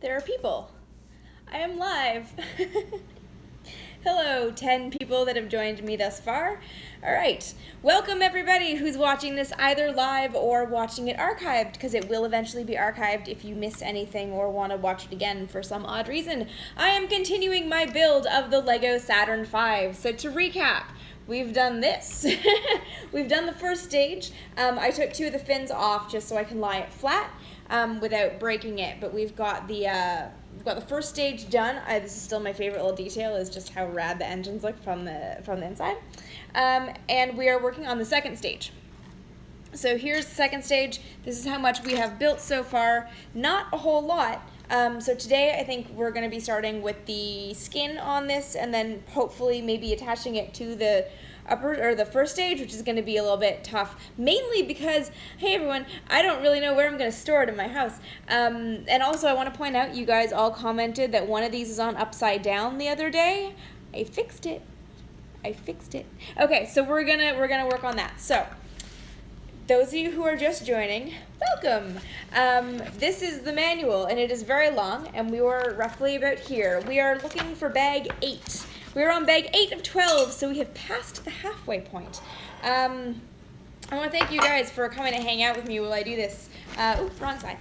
There are people. I am live. Hello, 10 people that have joined me thus far. All right. Welcome, everybody who's watching this either live or watching it archived, because it will eventually be archived if you miss anything or want to watch it again for some odd reason. I am continuing my build of the Lego Saturn V. So to recap, we've done this. We've done the first stage. I took 2 of the fins off just so I can lie it flat without breaking it, but we've got the first stage done. This is still my favorite little detail, is just how rad the engines look from the inside. And we are working on the second stage. So here's the second stage. This is how much we have built so far. Not a whole lot. So today I think we're going to be starting with the skin on this, and then hopefully maybe attaching it to the the first stage, which is going to be a little bit tough, mainly because, hey everyone, I don't really know where I'm going to store it in my house. And also I want to point out, you guys all commented that one of these is on upside down the other day. I fixed it. Okay, so we're gonna work on that. So those of you who are just joining, welcome. This is the manual, and it is very long, and we were roughly about here. We are looking for bag 8. We're on bag 8 of 12, so we have passed the halfway point. I want to thank you guys for coming to hang out with me while I do this. Wrong side.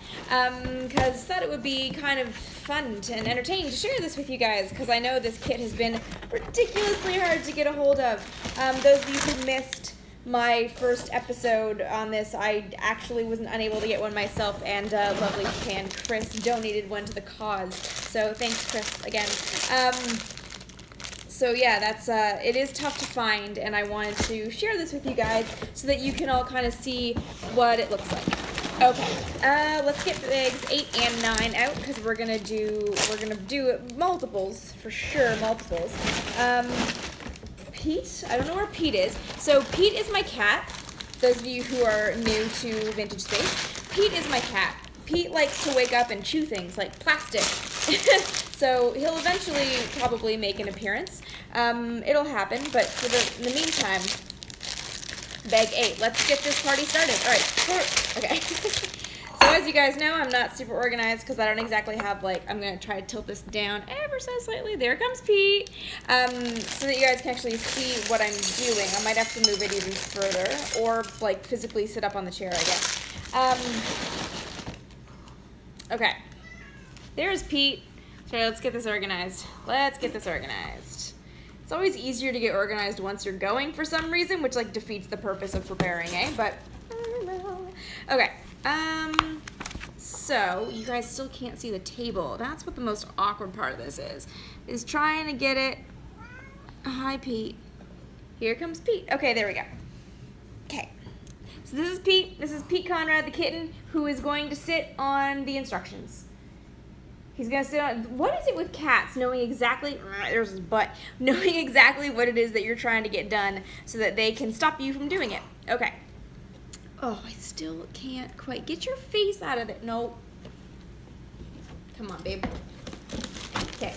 Because I thought it would be kind of fun and entertaining to share this with you guys, because I know this kit has been ridiculously hard to get a hold of. Those of you who missed my first episode on this, I actually wasn't unable to get one myself, and lovely fan Chris donated one to the cause. So thanks, Chris, again. So yeah, that's it is tough to find, and I wanted to share this with you guys so that you can all kind of see what it looks like. Okay, let's get bags 8 and 9 out, because we're gonna do multiples for sure, multiples. Pete, I don't know where Pete is. So Pete is my cat. Those of you who are new to Vintage Space, Pete is my cat. Pete likes to wake up and chew things like plastic. So he'll eventually probably make an appearance. It'll happen, but in the meantime, bag 8. Let's get this party started. All right. Okay. So as you guys know, I'm not super organized because I don't exactly have, I'm going to try to tilt this down ever so slightly. There comes Pete. So that you guys can actually see what I'm doing. I might have to move it even further, or physically sit up on the chair, I guess. Okay. There's Pete. Okay, let's get this organized. It's always easier to get organized once you're going for some reason, which defeats the purpose of preparing, eh? But okay. So you guys still can't see the table. That's what the most awkward part of this is trying to get it. Hi, Pete. Here comes Pete. Okay, there we go. Okay. So this is Pete. This is Pete Conrad, the kitten, who is going to sit on the instructions. He's going to sit on, what is it with cats knowing exactly, there's his butt, knowing exactly what it is that you're trying to get done so that they can stop you from doing it. Okay. Oh, I still can't quite get your face out of it. No. Come on, babe. Okay.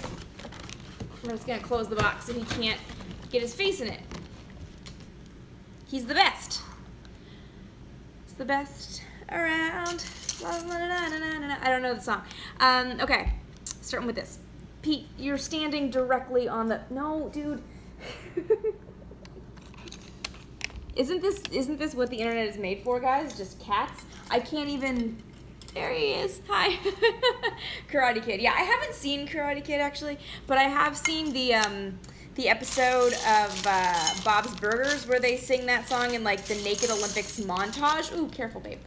I'm just going to close the box so he can't get his face in it. He's the best. He's the best around. I don't know the song. Okay, starting with this. Pete, you're standing directly on the... No, dude. Isn't this what the internet is made for, guys? Just cats? I can't even... There he is. Hi. Karate Kid. Yeah, I haven't seen Karate Kid, actually, but I have seen the episode of Bob's Burgers where they sing that song in the Naked Olympics montage. Ooh, careful, babe.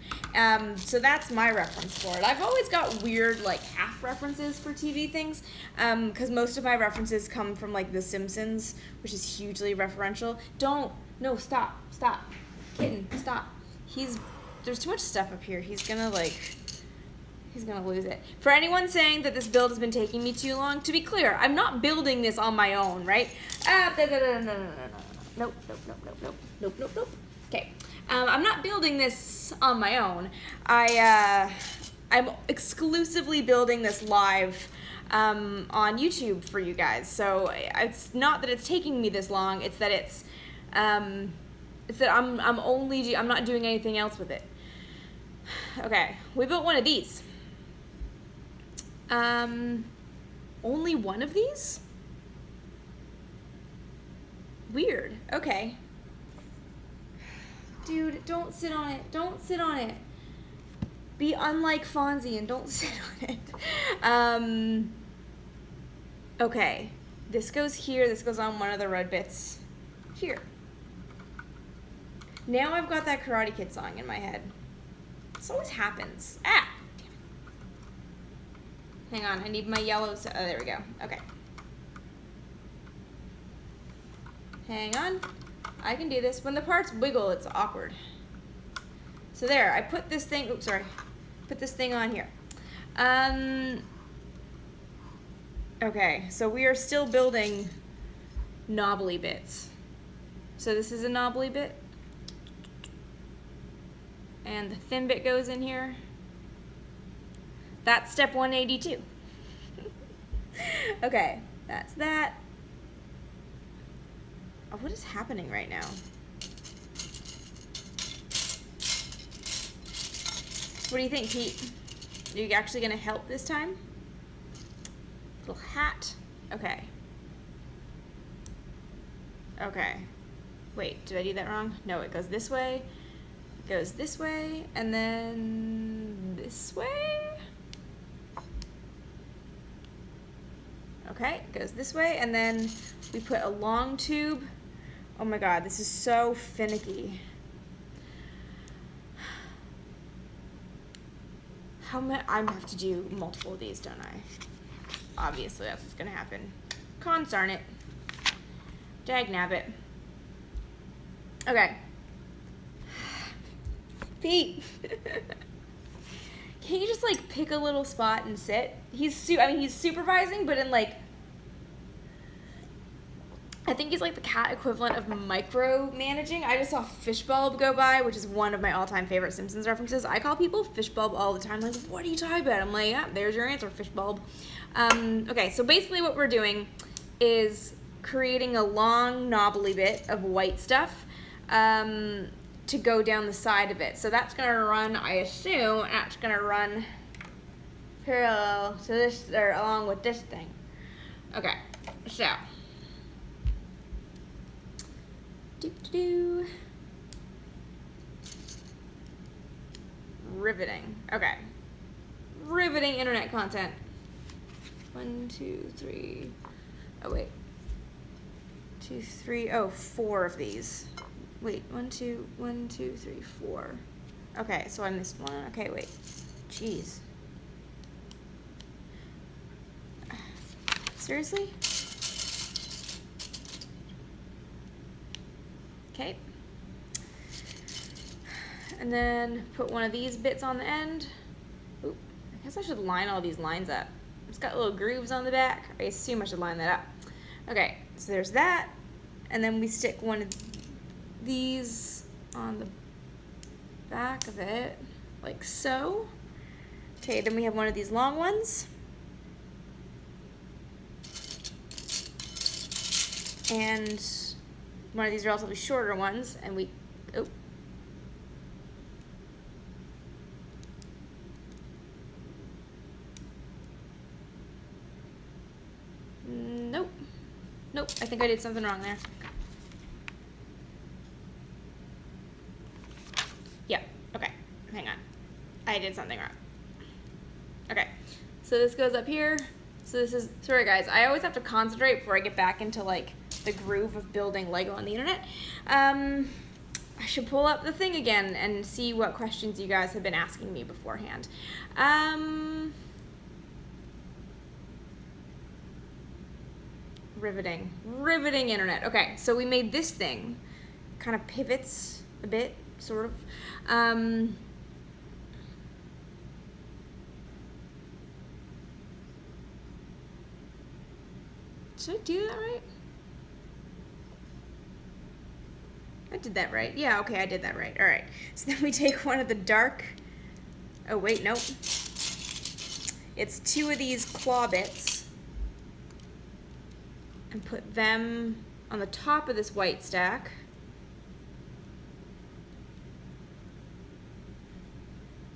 So that's my reference for it. I've always got weird half references for TV things, because most of my references come from The Simpsons, which is hugely referential. No, stop, kitten, stop. There's too much stuff up here. He's gonna lose it. For anyone saying that this build has been taking me too long, to be clear, I'm not building this on my own, right? Nope. Okay. I'm not building this on my own. I'm exclusively building this live on YouTube for you guys. So it's not that it's taking me this long. It's that I'm not doing anything else with it. Okay, we built one of these. Only one of these? Weird. Okay. Dude, don't sit on it. Don't sit on it. Be unlike Fonzie and don't sit on it. Okay. This goes here. This goes on one of the red bits here. Now I've got that Karate Kid song in my head. This always happens. Ah! Damn it. Hang on. I need my yellow. Oh, there we go. Okay. Hang on. I can do this. When the parts wiggle, it's awkward. So there, I put this thing, oops, sorry. Put this thing on here. Okay, so we are still building knobbly bits. So this is a knobbly bit. And the thin bit goes in here. That's step 182. Okay, that's that. Oh, what is happening right now? What do you think, Pete? Are you actually gonna help this time? Little hat. Okay. Okay. Wait, did I do that wrong? No, it goes this way. It goes this way, and then this way. Okay, it goes this way, and then we put a long tube. Oh my god, this is so finicky. How many? I'm gonna have to do multiple of these, don't I? Obviously, that's what's gonna happen. Consarn it. Dagnabbit. Okay. Pete. Can't you just like pick a little spot and sit? He's supervising, but in like, I think he's like the cat equivalent of micromanaging. I just saw Fishbulb go by, which is one of my all-time favorite Simpsons references. I call people Fishbulb all the time. Like, what are you talking about? I'm like, yeah, there's your answer, Fishbulb. Okay, so basically what we're doing is creating a long knobbly bit of white stuff to go down the side of it. So that's gonna run, I assume, that's gonna run parallel to this, or along with this thing. Okay, so. Riveting. Okay. Riveting internet content. 1, 2, 3. Oh, wait. 2, 3. Oh, 4 of these. Wait. 1, 2, 3, 4. Okay, so I missed one. Okay, wait. Jeez. Seriously? Okay. And then put one of these bits on the end. Oop, I guess I should line all these lines up. It's got little grooves on the back. I assume I should line that up. Okay, so there's that. And then we stick one of these on the back of it, like so. Okay, then we have one of these long ones. And one of these relatively shorter ones, and we, oh. Nope. Nope, I think I did something wrong there. Yeah, okay, hang on. I did something wrong. Okay, so this goes up here. So this is, sorry guys, I always have to concentrate before I get back into like the groove of building Lego on the internet. I should pull up the thing again and see what questions you guys have been asking me beforehand. Riveting internet. Okay, so we made this thing. Kind of pivots a bit, sort of. Should I do that right? I did that right. Yeah, okay, I did that right. All right. So then we take one of the dark, oh wait, nope. It's 2 of these claw bits and put them on the top of this white stack.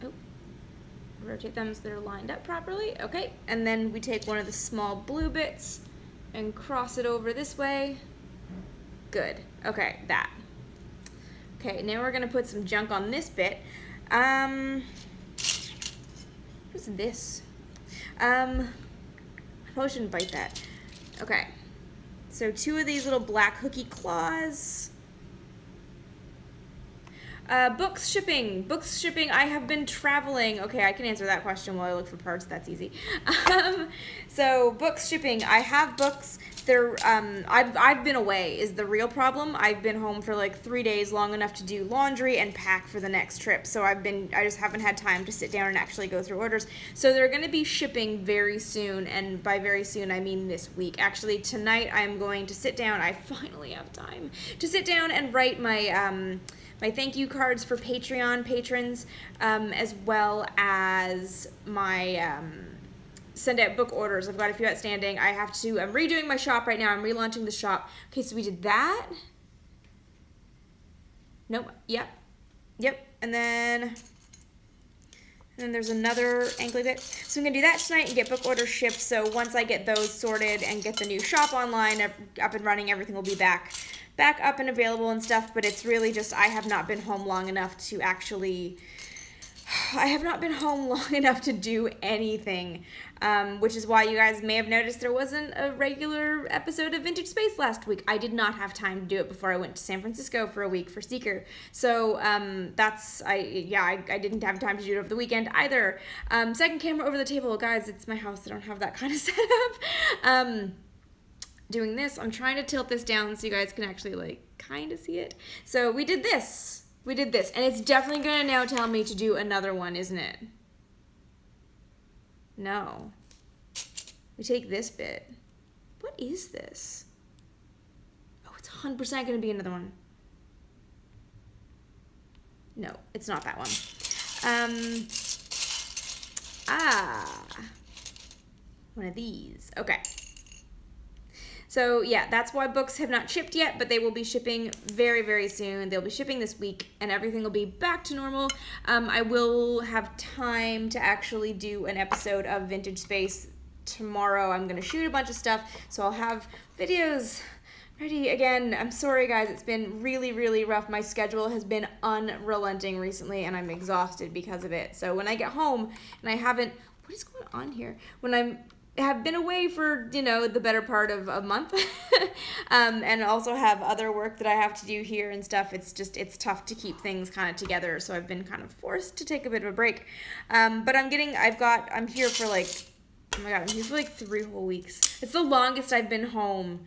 Oh, we're rotate them so they're lined up properly. Okay, and then we take one of the small blue bits and cross it over this way. Good. Okay, that. Okay, now we're gonna put some junk on this bit. What's this? I probably shouldn't bite that. Okay, so 2 of these little black hooky claws. Books shipping. Books shipping. I have been traveling. Okay, I can answer that question while I look for parts. That's easy. So books shipping. I have books. They're I've been away is the real problem. I've been home for like 3 days, long enough to do laundry and pack for the next trip. So I just haven't had time to sit down and actually go through orders. So they're going to be shipping very soon, and by very soon I mean this week. Actually, tonight I'm going to sit down. I finally have time to sit down and write my my thank you cards for Patreon patrons, as well as my send out book orders. I've got a few outstanding. I'm redoing my shop right now. I'm relaunching the shop. Okay, so we did that. Nope. Yep. And then there's another ankly bit. So I'm going to do that tonight and get book orders shipped. So once I get those sorted and get the new shop online up and running, everything will be back up and available and stuff. But it's really just I have not been home long enough to do anything, which is why you guys may have noticed there wasn't a regular episode of Vintage Space last week. I did not have time to do it before I went to San Francisco for a week for Seeker. So I didn't have time to do it over the weekend either. Second camera over the table. Guys, it's my house. I don't have that kind of setup. Doing this, I'm trying to tilt this down so you guys can actually like kind of see it. So we did this, and it's definitely gonna now tell me to do another one, isn't it? No. We take this bit. What is this? Oh, it's 100% gonna be another one. No, it's not that one. One of these. Okay. So yeah, that's why books have not shipped yet, but they will be shipping very, very soon. They'll be shipping this week, and everything will be back to normal. I will have time to actually do an episode of Vintage Space tomorrow. I'm going to shoot a bunch of stuff, so I'll have videos ready. Again, I'm sorry, guys. It's been really, really rough. My schedule has been unrelenting recently, and I'm exhausted because of it. So when I get home, and I haven't... What is going on here? When I have been away for, the better part of a month, and also have other work that I have to do here and stuff, it's tough to keep things kind of together, so I've been kind of forced to take a bit of a break. But I'm here for like, oh my god, I'm here for like 3 whole weeks. It's the longest I've been home.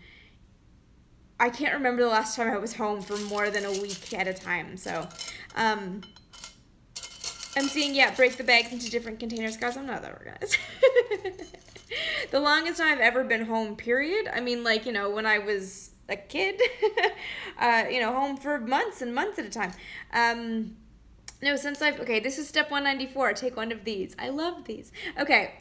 I can't remember the last time I was home for more than a week at a time, so, I'm seeing, break the bags into different containers. Guys, I'm not that organized. The longest I've ever been home, period. I mean, like, when I was a kid, home for months and months at a time. No, okay, this is step 194. Take one of these. I love these. Okay,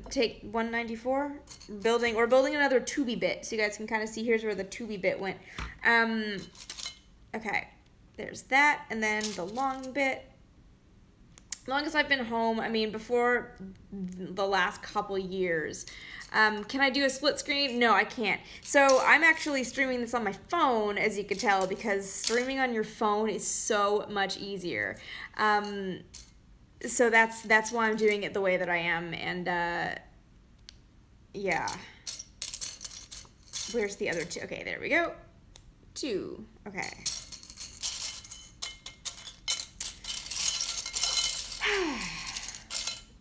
take 194, we're building another tubey bit, so you guys can kind of see, here's where the tubey bit went. Okay, there's that, and then the long bit. Longest I've been home, before the last couple years. Can I do a split screen? No, I can't. So I'm actually streaming this on my phone, as you can tell, because streaming on your phone is so much easier. So that's why I'm doing it the way that I am, and yeah. Where's the other 2? Okay, there we go. 2, okay.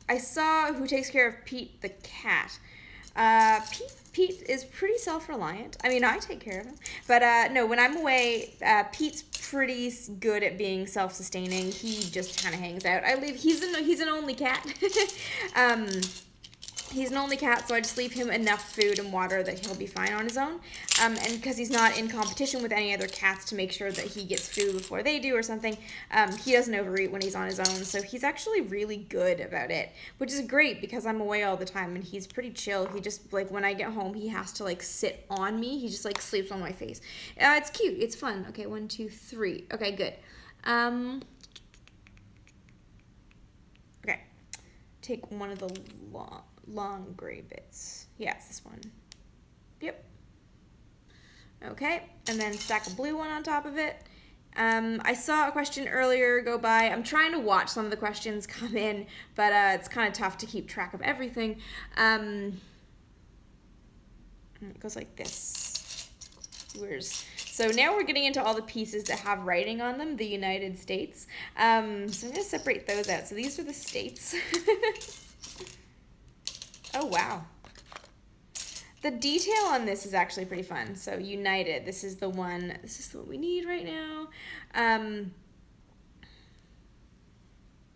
I saw Who Takes Care of Pete the cat. Pete is pretty self-reliant. I take care of him. But no, when I'm away, Pete's pretty good at being self-sustaining. He just kind of hangs out. He's an only cat. He's an only cat, so I just leave him enough food and water that he'll be fine on his own. And because he's not in competition with any other cats to make sure that he gets food before they do or something, he doesn't overeat when he's on his own. So he's actually really good about it, which is great because I'm away all the time and he's pretty chill. He just, when I get home, he has to, sit on me. He just, sleeps on my face. It's cute. It's fun. Okay, 1, 2, 3. Okay, good. Okay. take one of the long gray bits. Yeah, it's this one. Yep. Okay, and then stack a blue one on top of it. I saw a question earlier go by. I'm trying to watch some of the questions come in, but it's kind of tough to keep track of everything. It goes like this. So now we're getting into all the pieces that have writing on them, the United States. So I'm going to separate those out. So these are the states. Oh, wow. The detail on this is actually pretty fun. So United, this is the one we need right now.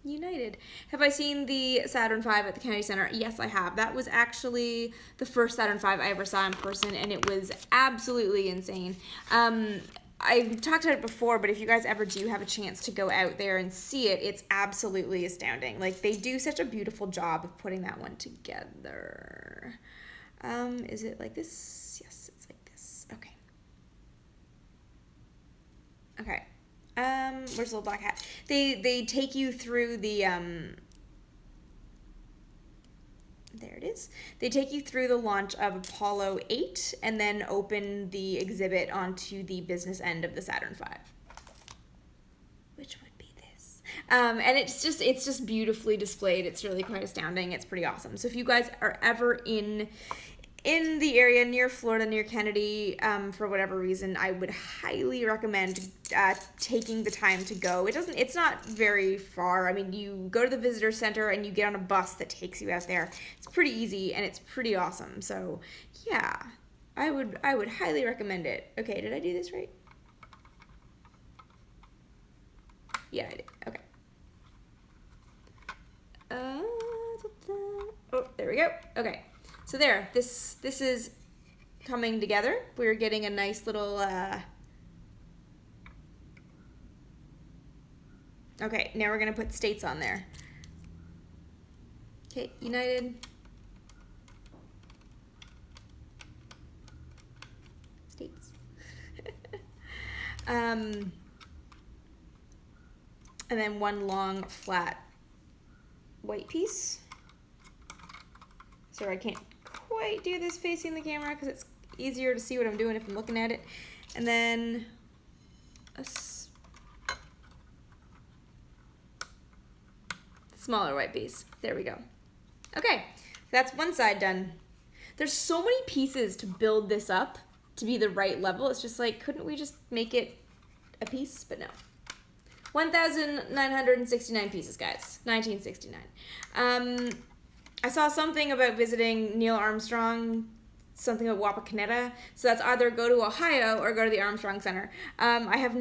United. Have I seen the Saturn V at the Kennedy Center? Yes, I have. That was actually the first Saturn V I ever saw in person, and it was absolutely insane. I've talked about it before, but if you guys ever do have a chance to go out there and see it, it's absolutely astounding. Like, they do such a beautiful job of putting that one together. Is it like this? Yes, it's like this. Okay. Okay. Where's the little black hat? They take you through the, there it is. They take you through the launch of Apollo 8 and then open the exhibit onto the business end of the Saturn V. Which would be this. And it's just beautifully displayed. It's really quite astounding. It's pretty awesome. So if you guys are ever in the area near Florida, near Kennedy, for whatever reason, I would highly recommend taking the time to go. It's not very far. I mean, you go to the visitor center and you get on a bus that takes you out there. It's pretty easy and it's pretty awesome. So yeah, I would highly recommend it. Okay, did I do this right? Yeah, I did. Okay. Oh, there we go. Okay. So there, this is coming together. We're getting a nice little, okay, now we're gonna put states on there. Okay, United States. And then one long flat white piece. Sorry, I can't quite do this facing the camera because it's easier to see what I'm doing if I'm looking at it. And then a smaller white piece. There we go. Okay, that's one side done. There's so many pieces to build this up to be the right level. It's just like, couldn't we just make it a piece? But no. 1,969 pieces, guys. 1969. I saw something about visiting Neil Armstrong, something about Wapakoneta. So that's either go to Ohio or go to the Armstrong Center. I've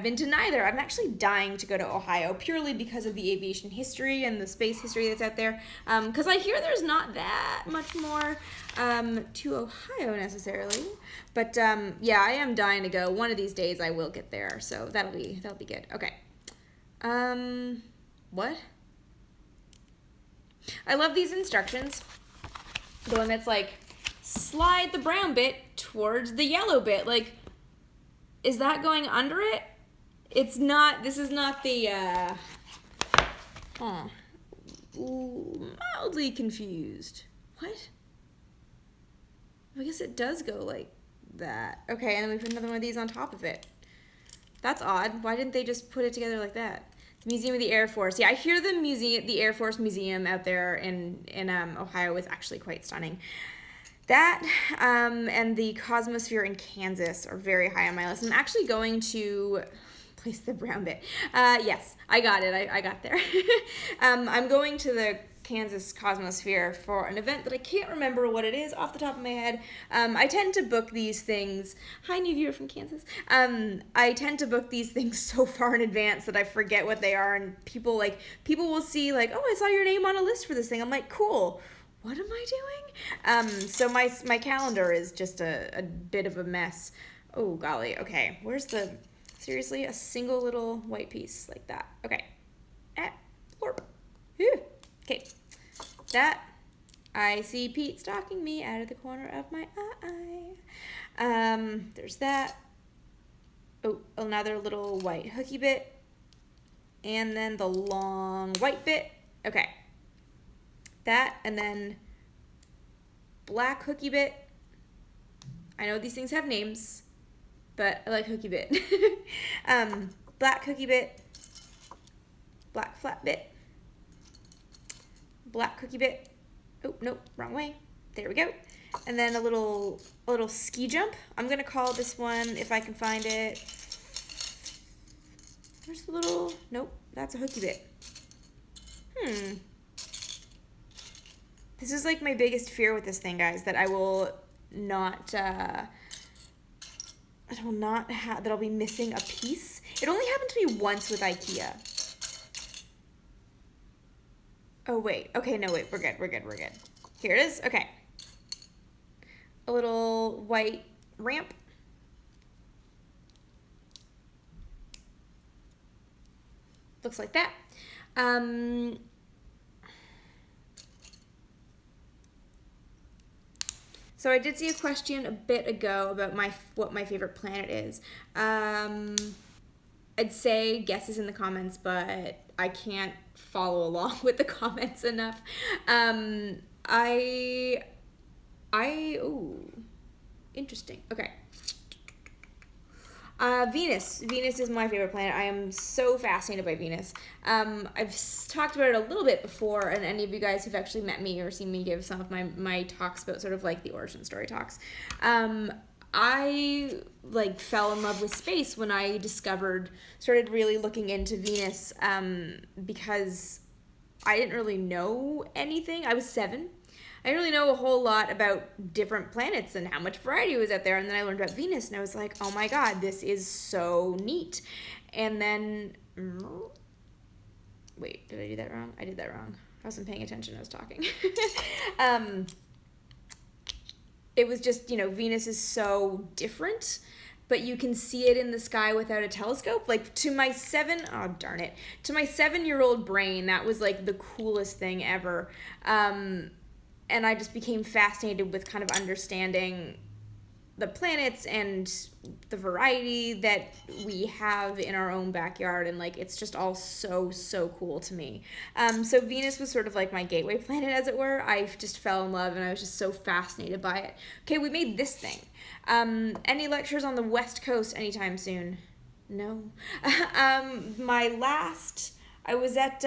been to neither. I'm actually dying to go to Ohio purely because of the aviation history and the space history that's out there. Because I hear there's not that much more to Ohio necessarily. But yeah, I am dying to go. One of these days I will get there. So that'll be good. Okay. What? I love these instructions. The one that's like, slide the brown bit towards the yellow bit. Like, is that going under it? It's not, this is not the, mildly confused. What? I guess it does go like that. Okay, and then we put another one of these on top of it. That's odd. Why didn't they just put it together like that? Museum of the Air Force. Yeah, I hear the Air Force Museum out there in Ohio is actually quite stunning. That and the Cosmosphere in Kansas are very high on my list. I'm actually going to place the brown bit. Yes, I got it. I got there. I'm going to the Kansas Cosmosphere for an event that I can't remember what it is off the top of my head. I tend to book these things. Hi, new viewer from Kansas. I tend to book these things so far in advance that I forget what they are, and people will see like, oh, I saw your name on a list for this thing. I'm like, cool. What am I doing? So my calendar is just a bit of a mess. Oh golly. Okay, seriously, a single little white piece like that. Okay. Blorp. Whew. Okay, that, I see Pete stalking me out of the corner of my eye. There's that. Oh, another little white hooky bit. And then the long white bit. Okay. that, and then black hooky bit. I know these things have names, but I like hooky bit. Black hooky bit, black flat bit, black hooky bit. Oh, nope, wrong way. There we go. And then a little ski jump. I'm gonna call this one, if I can find it. There's a little, nope, that's a hooky bit. This is like my biggest fear with this thing, guys, that I will not, that I'll be missing a piece. It only happened to me once with IKEA. Oh, wait. Okay, no, wait. We're good. Here it is. Okay. A little white ramp. Looks like that. So I did see a question a bit ago about what my favorite planet is. I'd say guesses in the comments, but I can't follow along with the comments enough. Ooh, interesting. Okay. Venus. Venus is my favorite planet. I am so fascinated by Venus. I've talked about it a little bit before, and any of you guys who've actually met me or seen me give some of my talks about sort of like the origin story talks. I like fell in love with space when I started really looking into Venus, because I didn't really know anything. I was 7. I didn't really know a whole lot about different planets and how much variety was out there. And then I learned about Venus, and I was like, oh my God, this is so neat. And then, wait, did I do that wrong? I did that wrong. I wasn't paying attention. I was talking. It was just, Venus is so different, but you can see it in the sky without a telescope. Like to my 7-year-old brain, that was like the coolest thing ever. And I just became fascinated with kind of understanding the planets and the variety that we have in our own backyard. And like, it's just all so cool to me. So Venus was sort of like my gateway planet, as it were. I just fell in love and I was just so fascinated by it. Okay, we made this thing. Any lectures on the West Coast anytime soon? No. I was at,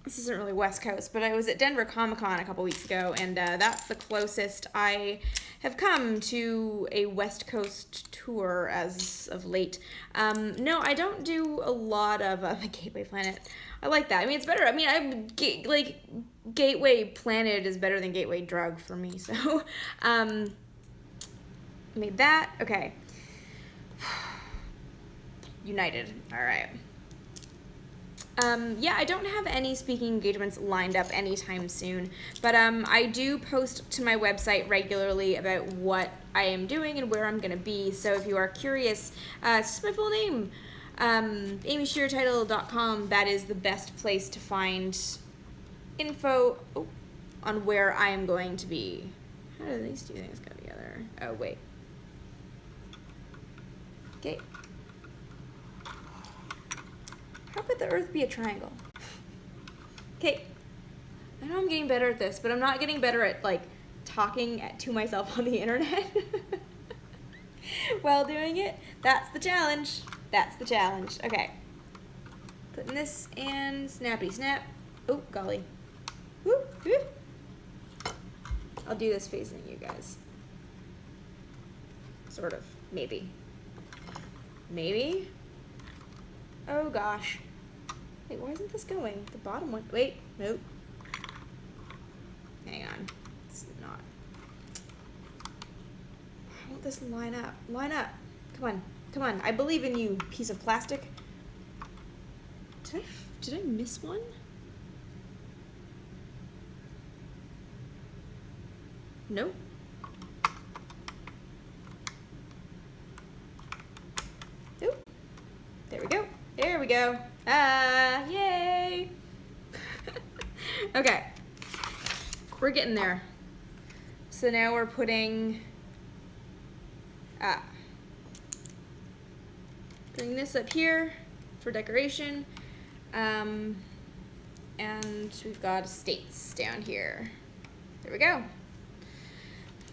this isn't really West Coast, but I was at Denver Comic-Con a couple weeks ago, and that's the closest I have come to a West Coast tour as of late. No, I don't do a lot of the Gateway Planet. I like that. I mean, it's better. I mean, Gateway Planet is better than Gateway Drug for me, so made that. Okay. United. All right. Yeah, I don't have any speaking engagements lined up anytime soon, but I do post to my website regularly about what I am doing and where I'm going to be, so if you are curious, it's just my full name, amysheartitle.com. That is the best place to find info on where I am going to be. How do these two things go together? Oh, wait. Okay. How could the Earth be a triangle? Okay, I know I'm getting better at this, but I'm not getting better at, like, talking to myself on the internet while doing it. That's the challenge. Okay. Putting this in, snappity snap. Oh, golly. Woo, woo. I'll do this facing you guys. Sort of. Maybe. Oh gosh. Wait, why isn't this going? The bottom one. Wait, nope. Hang on. It's not. Why won't this line up? Line up. Come on. I believe in you, piece of plastic. Did I miss one? Nope. Oop. There we go. Ah, yay. Okay. We're getting there. So now we're putting this up here for decoration. And we've got states down here. There we go.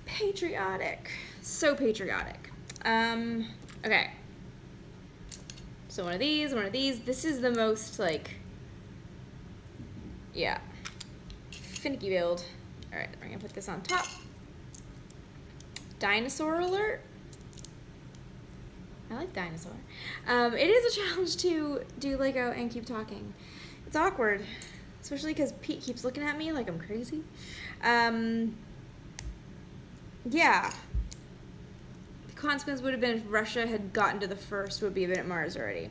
Patriotic. So patriotic. Okay. So one of these, one of these. This is the most, like, yeah, finicky build. All right, we're gonna put this on top. Dinosaur alert. I like dinosaur. It is a challenge to do Lego and keep talking. It's awkward, especially because Pete keeps looking at me like I'm crazy. Yeah. The consequence would have been if Russia had gotten to the first, would be been at Mars already.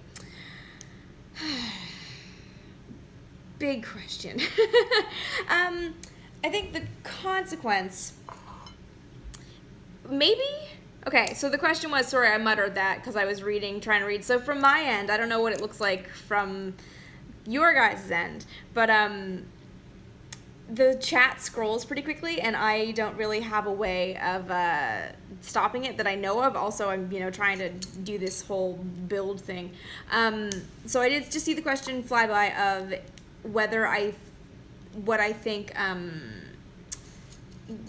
Big question. I think the consequence, maybe. Okay, so the question was, sorry, I muttered that because I was trying to read. So from my end, I don't know what it looks like from your guys' end, but the chat scrolls pretty quickly, and I don't really have a way of stopping it that I know of. Also, I'm trying to do this whole build thing. So I did just see the question fly by of whether what I think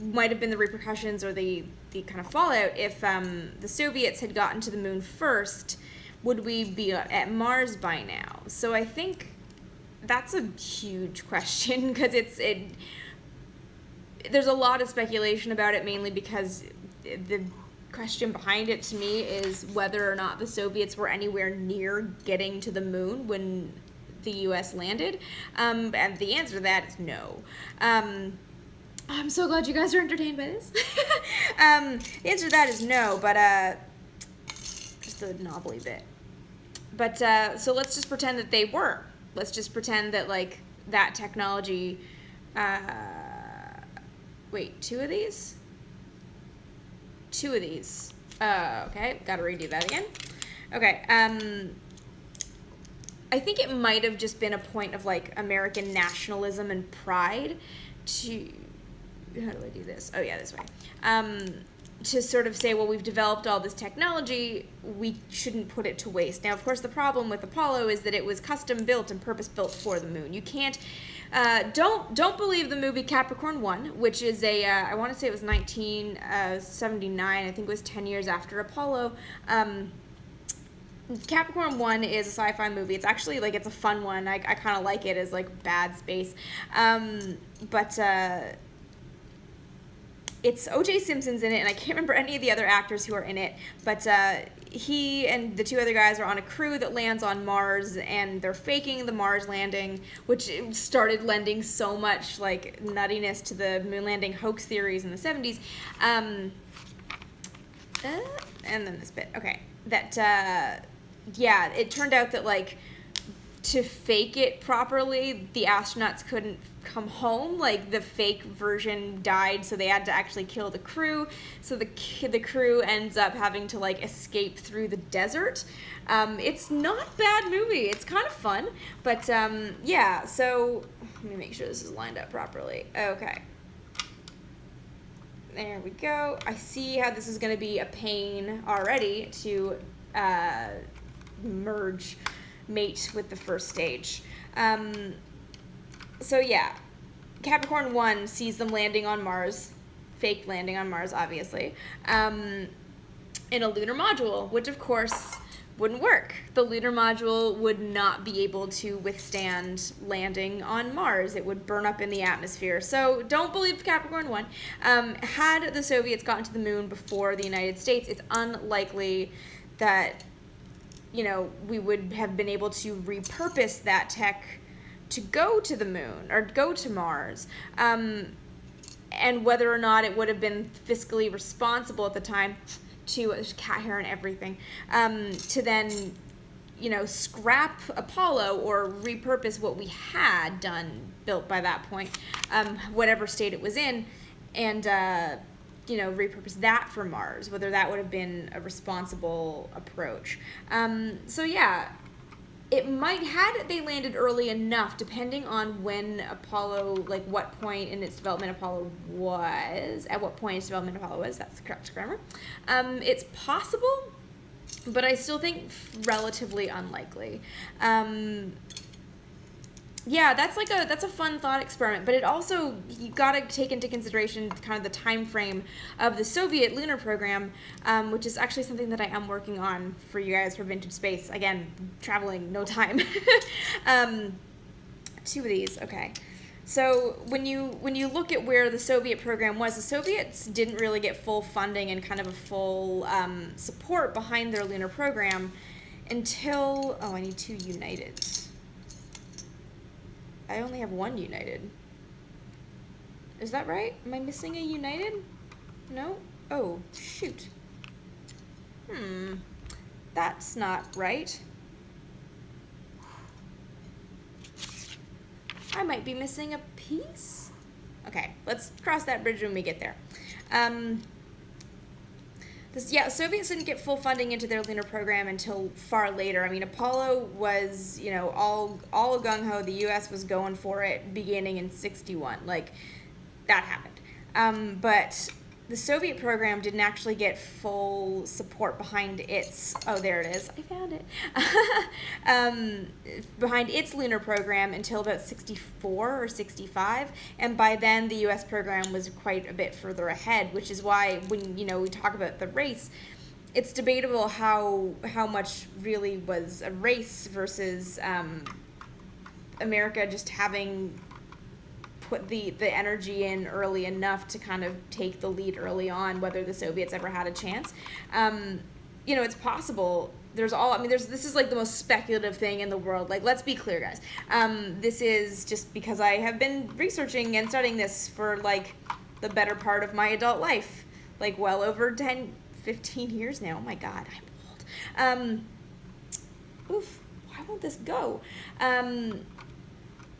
might have been the repercussions or the kind of fallout if the Soviets had gotten to the moon first. Would we be at Mars by now? So I think that's a huge question because there's a lot of speculation about it, mainly because the question behind it to me is whether or not the Soviets were anywhere near getting to the moon when the U.S. landed, and the answer to that is no. I'm so glad you guys are entertained by this. The answer to that is no, but just the knobbly bit. But so let's just pretend that they were. Let's just pretend that, like, that technology. Wait, two of these? Two of these. Okay, gotta redo that again. Okay, I think it might have just been a point of, like, American nationalism and pride to, how do I do this? Oh yeah, this way. To sort of say, well, we've developed all this technology, we shouldn't put it to waste. Now, of course, the problem with Apollo is that it was custom built and purpose built for the moon. You can't, don't believe the movie Capricorn 1, which is I want to say it was 1979, I think it was 10 years after Apollo. Capricorn 1 is a sci-fi movie. It's actually, like, it's a fun one. I kind of like it as, like, bad space. But it's O.J. Simpson's in it, and I can't remember any of the other actors who are in it, but he and the two other guys are on a crew that lands on Mars, and they're faking the Mars landing, which started lending so much, like, nuttiness to the moon landing hoax theories in the 70s. And then this bit. Okay. That, yeah, it turned out that, like, to fake it properly, the astronauts couldn't come home. Like, the fake version died, so they had to actually kill the crew. So the crew ends up having to, like, escape through the desert. It's not a bad movie. It's kind of fun. But, yeah, so let me make sure this is lined up properly. Okay. There we go. I see how this is going to be a pain already to mate with the first stage. So yeah, Capricorn 1 sees them landing on Mars, fake landing on Mars, obviously, in a lunar module, which of course wouldn't work. The lunar module would not be able to withstand landing on Mars. It would burn up in the atmosphere. So don't believe Capricorn 1. Had the Soviets gotten to the moon before the United States, it's unlikely that, you know, we would have been able to repurpose that tech to go to the moon or go to Mars. And whether or not it would have been fiscally responsible at the time to, there's cat hair and everything, to then, you know, scrap Apollo or repurpose what we had built by that point, whatever state it was in, and, you know, repurpose that for Mars, whether that would have been a responsible approach. So yeah, it might, had they landed early enough, depending on when Apollo, like what point in its development Apollo was, at what point its development Apollo was, that's the correct grammar. It's possible, but I still think relatively unlikely. Yeah, that's a fun thought experiment, but it also, you got to take into consideration kind of the time frame of the Soviet lunar program, which is actually something that I am working on for you guys for Vintage Space. Again, traveling, no time. Two of these, okay. So when you look at where the Soviet program was, the Soviets didn't really get full funding and kind of a full support behind their lunar program until, oh, I need two Uniteds. I only have one United. Is that right? Am I missing a United? No? Oh, shoot. That's not right. I might be missing a piece. Okay, let's cross that bridge when we get there. Soviets didn't get full funding into their lunar program until far later. I mean, Apollo was, all gung-ho. The U.S. was going for it beginning in 61. Like, that happened. But the Soviet program didn't actually get full support behind its, oh, there it is. I found it. Behind its lunar program until about 64 or 65. And by then, the U.S. program was quite a bit further ahead, which is why when, we talk about the race, it's debatable how much really was a race versus America just having put the energy in early enough to kind of take the lead early on, whether the Soviets ever had a chance. It's possible. This is like the most speculative thing in the world. Like, let's be clear, guys. This is just because I have been researching and studying this for like the better part of my adult life, like well over 10, 15 years now. Oh my God, I'm old. Why won't this go?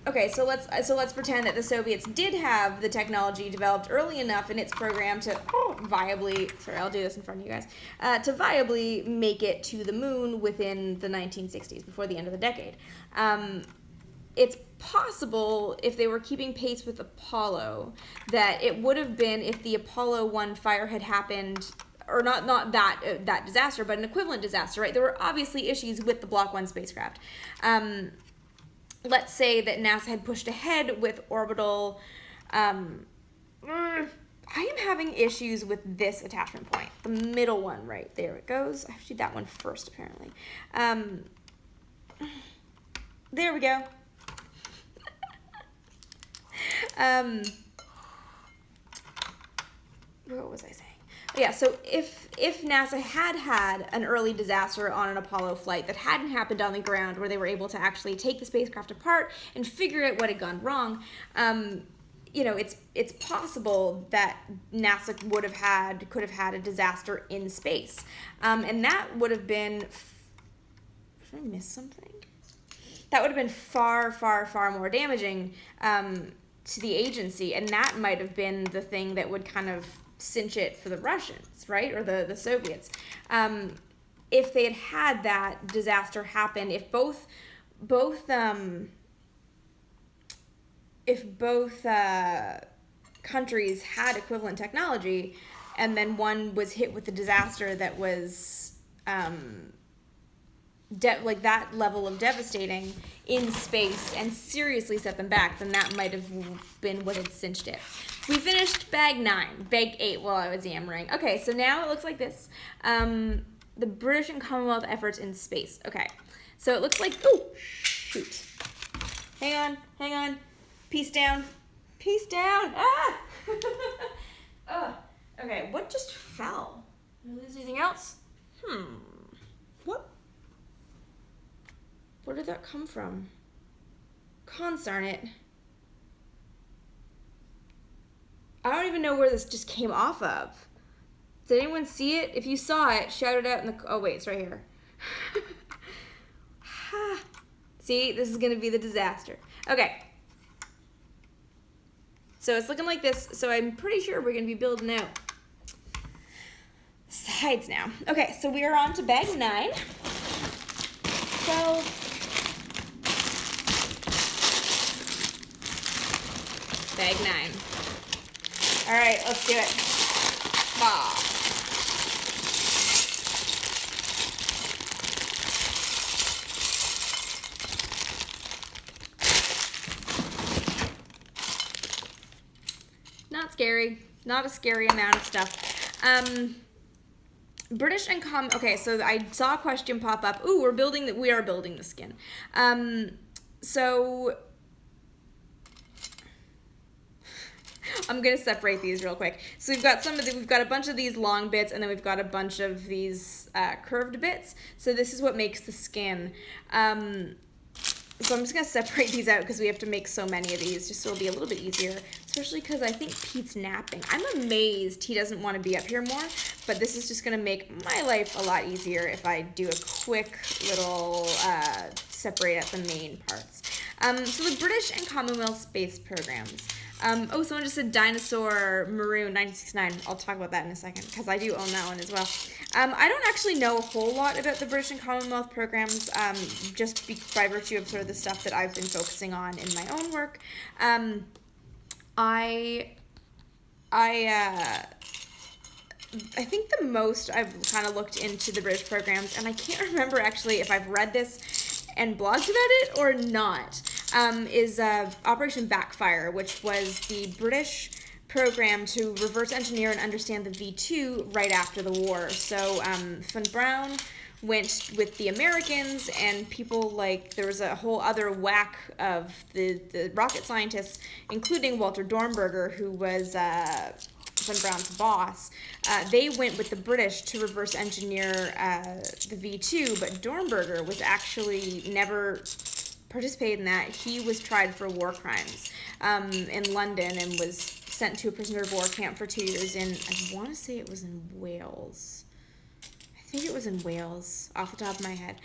Okay, so let's pretend that the Soviets did have the technology developed early enough in its program to viably, sorry, I'll do this in front of you guys, to viably make it to the moon within the 1960s, before the end of the decade. It's possible, if they were keeping pace with Apollo, that it would have been, if the Apollo 1 fire had happened, or not that disaster, but an equivalent disaster, right? There were obviously issues with the Block 1 spacecraft. Let's say that NASA had pushed ahead with orbital. I am having issues with this attachment point, the middle one, right there it goes. I have to do that one first, apparently. There we go. What was I saying? Yeah, so if NASA had an early disaster on an Apollo flight that hadn't happened on the ground, where they were able to actually take the spacecraft apart and figure out what had gone wrong, it's possible that NASA could have had a disaster in space, and that would have been. Did I miss something? That would have been far, far, far more damaging to the agency, and that might have been the thing that would kind of cinch it for the Russians, right, or the Soviets. If they had that disaster happen, if both countries had equivalent technology, and then one was hit with a disaster that was like that level of devastating in space and seriously set them back, then that might have been what had cinched it. We finished bag 9, bag 8 while I was yammering. Okay, so now it looks like this. The British and Commonwealth efforts in space. Okay, so it looks like, oh, shoot. Hang on. Peace down. Ah! Okay, what just fell? Did I lose anything else? What? Where did that come from? Consarn it. I don't even know where this just came off of. Did anyone see it? If you saw it, shout it out in the... Oh, wait, it's right here. See, this is going to be the disaster. Okay. So it's looking like this. So I'm pretty sure we're going to be building out sides now. Okay, so we are on to bag 9. So... bag 9. All right, let's do it. scary. Not a scary amount of stuff. British and common. Okay, so I saw a question pop up. Ooh, we are building the skin. So I'm gonna separate these real quick. So we've got we've got a bunch of these long bits, and then we've got a bunch of these curved bits. So this is what makes the skin. So I'm just gonna separate these out because we have to make so many of these, just so it'll be a little bit easier. Especially because I think Pete's napping. I'm amazed he doesn't want to be up here more, but this is just gonna make my life a lot easier if I do a quick little separate out the main parts. So the British and Commonwealth space programs. Someone just said Dinosaur Maroon 1969. I'll talk about that in a second because I do own that one as well. I don't actually know a whole lot about the British and Commonwealth programs, just by virtue of sort of the stuff that I've been focusing on in my own work. I think the most I've kind of looked into the British programs, and I can't remember actually if I've read this and blogged about it or not, is Operation Backfire, which was the British program to reverse engineer and understand the V2 right after the war. So Von Braun went with the Americans, and people there was a whole other whack of the rocket scientists, including Walter Dornberger, who was Von Braun's boss. They went with the British to reverse engineer the V2, but Dornberger was actually never participated in that. He was tried for war crimes in London and was sent to a prisoner of war camp for 2 years in, I want to say it was in Wales. I think it was in Wales, off the top of my head.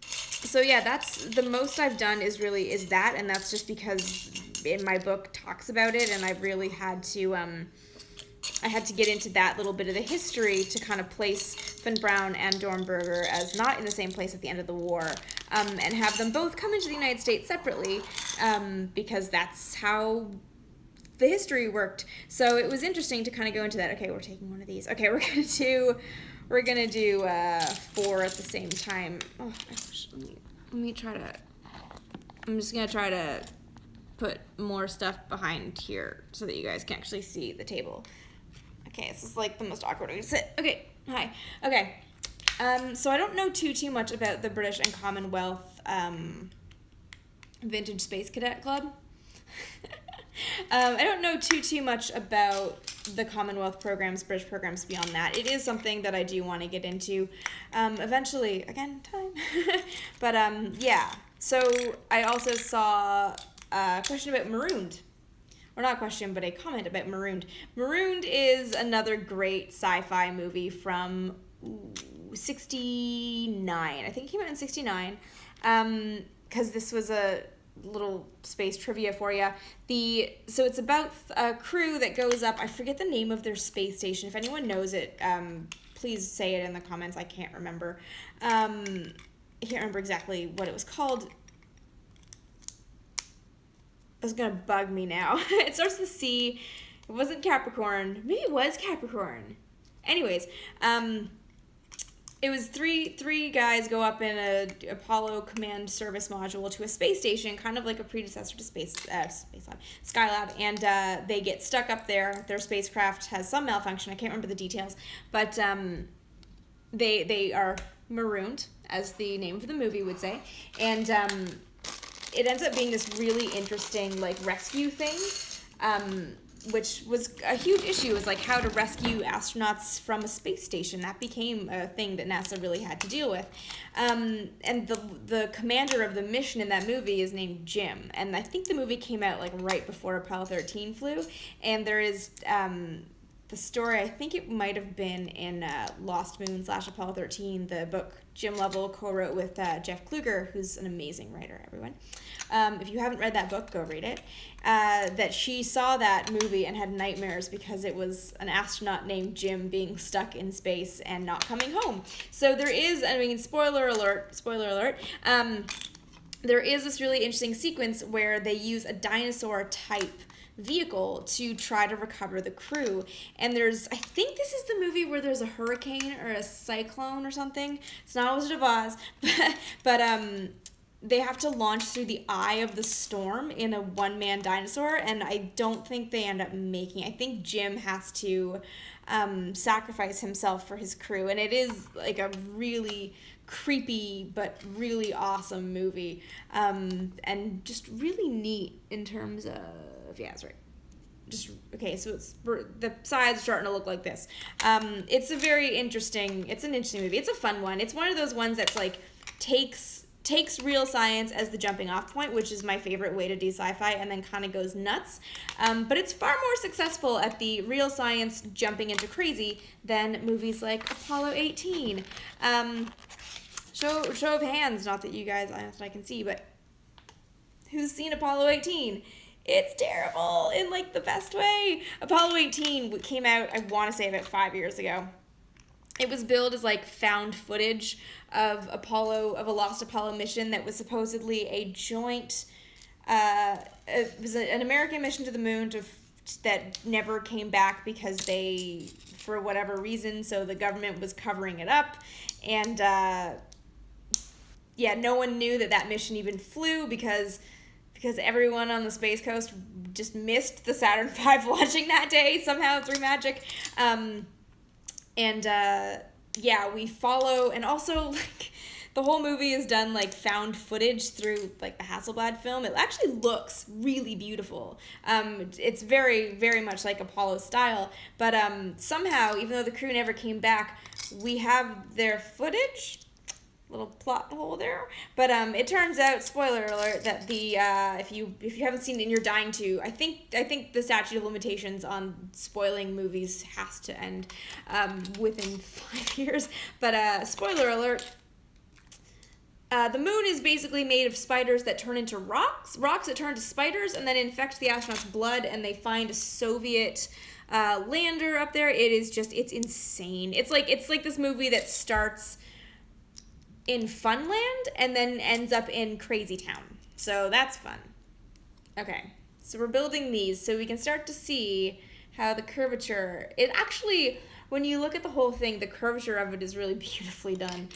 So yeah, that's the most I've done is that, and that's just because in my book talks about it, and I really had to get into that little bit of the history to kind of place Von Braun and Dornberger as not in the same place at the end of the war, and have them both come into the United States separately, because that's how the history worked. So it was interesting to kind of go into that. Okay, we're taking one of these. Okay, we're gonna do 4 at the same time. Oh, let me try to. I'm just gonna try to put more stuff behind here so that you guys can actually see the table. Okay, this is like the most awkward way to sit. Okay, hi. Okay, so I don't know too much about the British and Commonwealth Vintage Space Cadet Club. I don't know too much about the Commonwealth programs, British programs beyond that. It is something that I do want to get into eventually. Again, time. But yeah. So I also saw a question about Marooned. Or not a question, but a comment about Marooned. Marooned is another great sci-fi movie from 69. I think it came out in 69. Because this was a little space trivia for you. So it's about a crew that goes up. I forget the name of their space station. If anyone knows it, please say it in the comments. I can't remember. I can't remember exactly what it was called. It's gonna bug me now. It starts with C. It wasn't Capricorn. Maybe it was Capricorn. Anyways, it was three guys go up in a Apollo command service module to a space station, kind of like a predecessor to Skylab, and they get stuck up there. Their spacecraft has some malfunction. I can't remember the details, but they are marooned, as the name of the movie would say, and it ends up being this really interesting rescue thing. Which was a huge issue, is how to rescue astronauts from a space station. That became a thing that NASA really had to deal with. And the commander of the mission in that movie is named Jim. And I think the movie came out right before Apollo 13 flew. And there is the story, I think it might have been in Lost Moon / Apollo 13, the book Jim Lovell co-wrote with Jeff Kluger, who's an amazing writer, everyone. If you haven't read that book, go read it. That she saw that movie and had nightmares because it was an astronaut named Jim being stuck in space and not coming home. So there is, spoiler alert, there is this really interesting sequence where they use a dinosaur type vehicle to try to recover the crew. And I think this is the movie where there's a hurricane or a cyclone or something. It's not Wizard of Oz, but they have to launch through the eye of the storm in a one-man dinosaur, and I don't think they end up making it. I think Jim has to sacrifice himself for his crew, and it is like a really creepy but really awesome movie, and just really neat in terms of, yeah, that's right. Just okay, so it's the sides starting to look like this. It's an interesting movie. It's a fun one. It's one of those ones that's like takes real science as the jumping off point, which is my favorite way to do sci-fi, and then kind of goes nuts. But it's far more successful at the real science jumping into crazy than movies like Apollo 18. Show of hands, not that you guys, I can see, but who's seen Apollo 18? It's terrible in like the best way. Apollo 18 came out, I want to say, about 5 years ago. It was billed as like found footage of a lost Apollo mission that was supposedly a joint. It was an American mission to the moon that never came back because they, for whatever reason, so the government was covering it up, and no one knew that mission even flew because everyone on the Space Coast just missed the Saturn V launching that day somehow through magic. We follow, and also like the whole movie is done like found footage through like the Hasselblad film. It actually looks really beautiful. It's very, very much like Apollo style, but somehow, even though the crew never came back, we have their footage. Little plot hole there, but it turns out, spoiler alert, that the if you haven't seen it and you're dying to, I think the statute of limitations on spoiling movies has to end within 5 years. But spoiler alert, the moon is basically made of spiders that turn into rocks that turn into spiders and then infect the astronauts' blood, and they find a Soviet lander up there. It's insane. It's like this movie that starts in Funland and then ends up in Crazy Town. So that's fun. Okay, so we're building these so we can start to see how the curvature, it actually, when you look at the whole thing, the curvature of it is really beautifully done.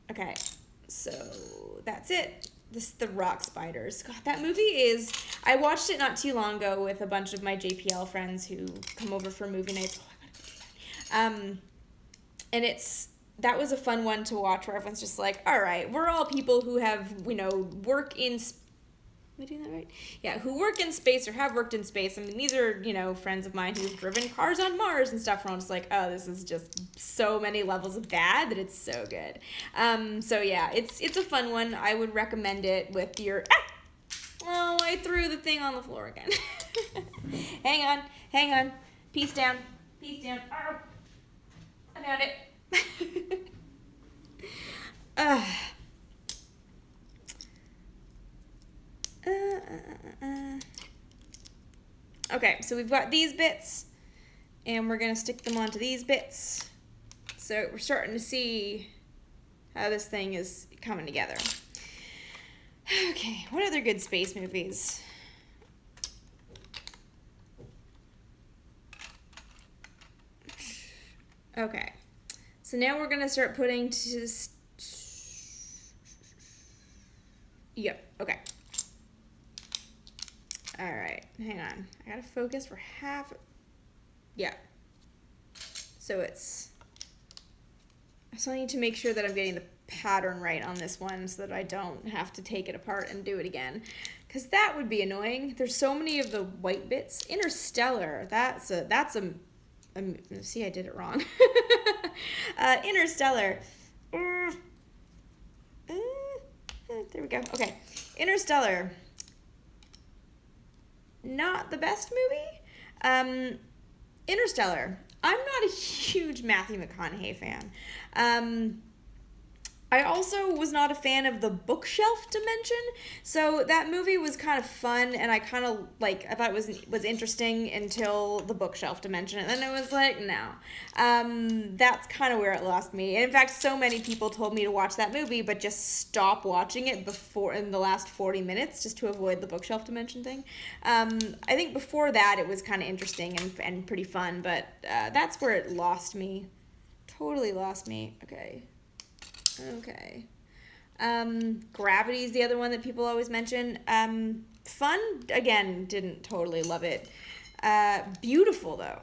Okay, so that's it. This is the rock spiders. God, that movie is, I watched it not too long ago with a bunch of my JPL friends who come over for movie nights. Oh, I gotta go do that. And that was a fun one to watch where everyone's just like, all right, we're all people who have, work in, am I doing that right? Yeah, who work in space or have worked in space. I mean, these are, friends of mine who've driven cars on Mars and stuff, and I'm just like, oh, this is just so many levels of bad that it's so good. So yeah, it's a fun one. I would recommend it with your, oh, I threw the thing on the floor again. Hang on, peace down. Oh, I found it. Okay, so we've got these bits, and we're going to stick them onto these bits. So we're starting to see how this thing is coming together. Okay, what other good space movies? Okay. So now we're going to start putting Yep, okay. All right, hang on. I got to focus for half. Yeah. So I still need to make sure that I'm getting the pattern right on this one so that I don't have to take it apart and do it again. Because that would be annoying. There's so many of the white bits. Interstellar, that's a see, I did it wrong. Interstellar. There we go. Okay. Interstellar. Not the best movie. Interstellar. I'm not a huge Matthew McConaughey fan. I also was not a fan of the bookshelf dimension, so that movie was kind of fun, and I kind of, I thought it was interesting until the bookshelf dimension, and then it was like, no. That's kind of where it lost me. And in fact, so many people told me to watch that movie, but just stop watching it in the last 40 minutes, just to avoid the bookshelf dimension thing. I think before that, it was kind of interesting and pretty fun, but that's where it lost me. Totally lost me. Okay. Gravity is the other one that people always mention. Fun, again, didn't totally love it. Beautiful though,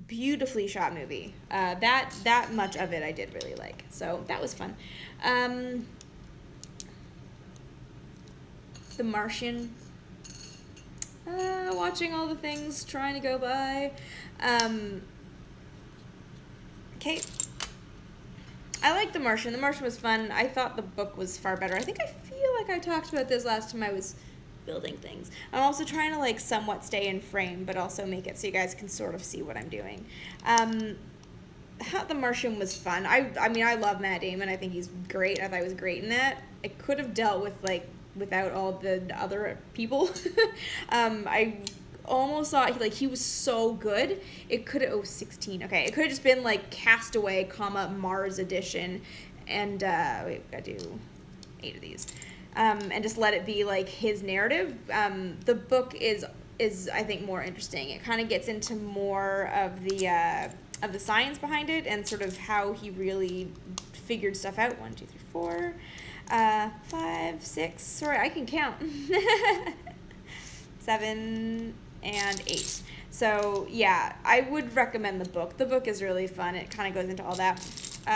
beautifully shot movie. That much of it I did really like, so that was fun. The Martian. Watching all the things trying to go by. Okay. I like The Martian. The Martian was fun. I thought the book was far better. I think I feel like I talked about this last time I was building things. I'm also trying to like somewhat stay in frame, but also make it so you guys can sort of see what I'm doing. The Martian was fun. I mean, I love Matt Damon. I think he's great. I thought he was great in that. I could have dealt with like without all the other people. I almost thought he was so good. It could have 16. Okay, it could have just been like Castaway, Mars edition, and wait, we gotta do 8 of these, and just let it be like his narrative. The book is I think more interesting. It kind of gets into more of the science behind it and sort of how he really figured stuff out. 1, 2, 3, 4, 5, 6. Sorry, I can count. 7 and 8. So yeah, I would recommend the book. The book is really fun. It kind of goes into all that.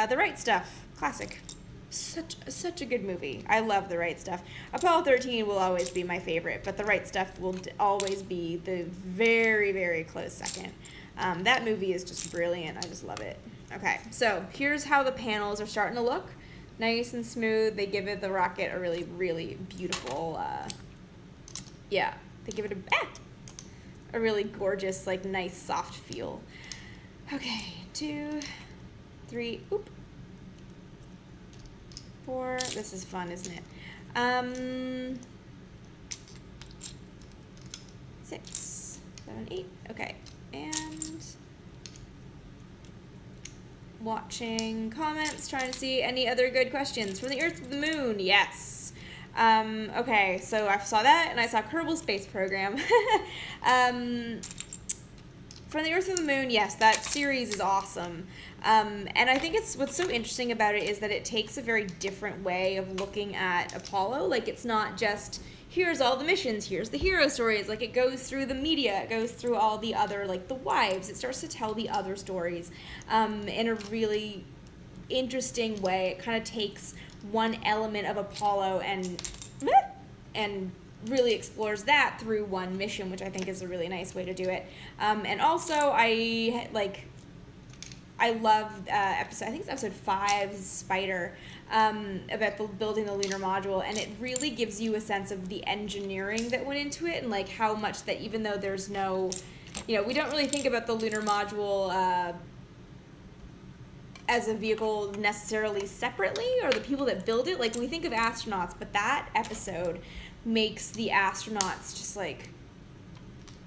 The Right Stuff, classic. Such a good movie. I love The Right Stuff. Apollo 13 will always be my favorite, but The Right Stuff will always be the very, very close second. That movie is just brilliant. I just love it. Okay, so here's how the panels are starting to look. Nice and smooth. They give it the rocket a really, really beautiful, yeah, they give it a really gorgeous, like, nice, soft feel. Okay, 2, 3, 4. This is fun, isn't it? 6, 7, 8. Okay, and watching comments, trying to see any other good questions. From the Earth to the Moon, yes. Okay, so I saw that, and I saw Kerbal Space Program. From the Earth to the Moon, yes, that series is awesome. And I think what's so interesting about it is that it takes a very different way of looking at Apollo. Like, it's not just, here's all the missions, here's the hero stories. Like, it goes through the media, it goes through all the other, like, the wives. It starts to tell the other stories in a really interesting way. It kind of takes one element of Apollo and really explores that through one mission, which I think is a really nice way to do it. And also, I love episode, I think it's episode 5, Spider, about building the lunar module, and it really gives you a sense of the engineering that went into it, and like how much that even though there's no, we don't really think about the lunar module as a vehicle necessarily separately, or the people that build it. Like, we think of astronauts, but that episode makes the astronauts just like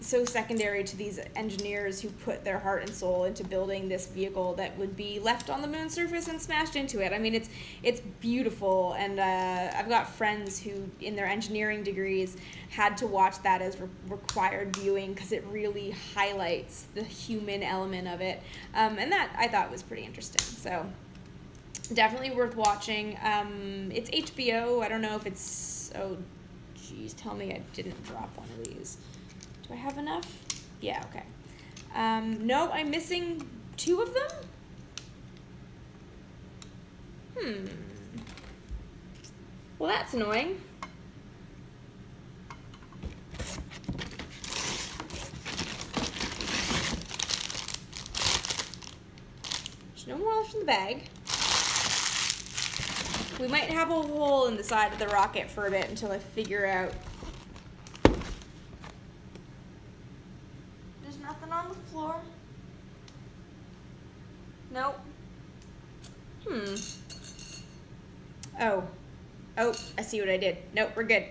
so secondary to these engineers who put their heart and soul into building this vehicle that would be left on the moon's surface and smashed into it. I mean, it's beautiful, and I've got friends who, in their engineering degrees, had to watch that as required viewing because it really highlights the human element of it, and that I thought was pretty interesting. So definitely worth watching. It's HBO. I don't know if it's, oh geez, tell me I didn't drop one of these. Do I have enough? Yeah, okay. No, I'm missing 2 of them? Well, that's annoying. There's no more left in the bag. We might have a hole in the side of the rocket for a bit until I figure out. There's nothing on the floor. Nope. Oh, I see what I did. Nope, we're good.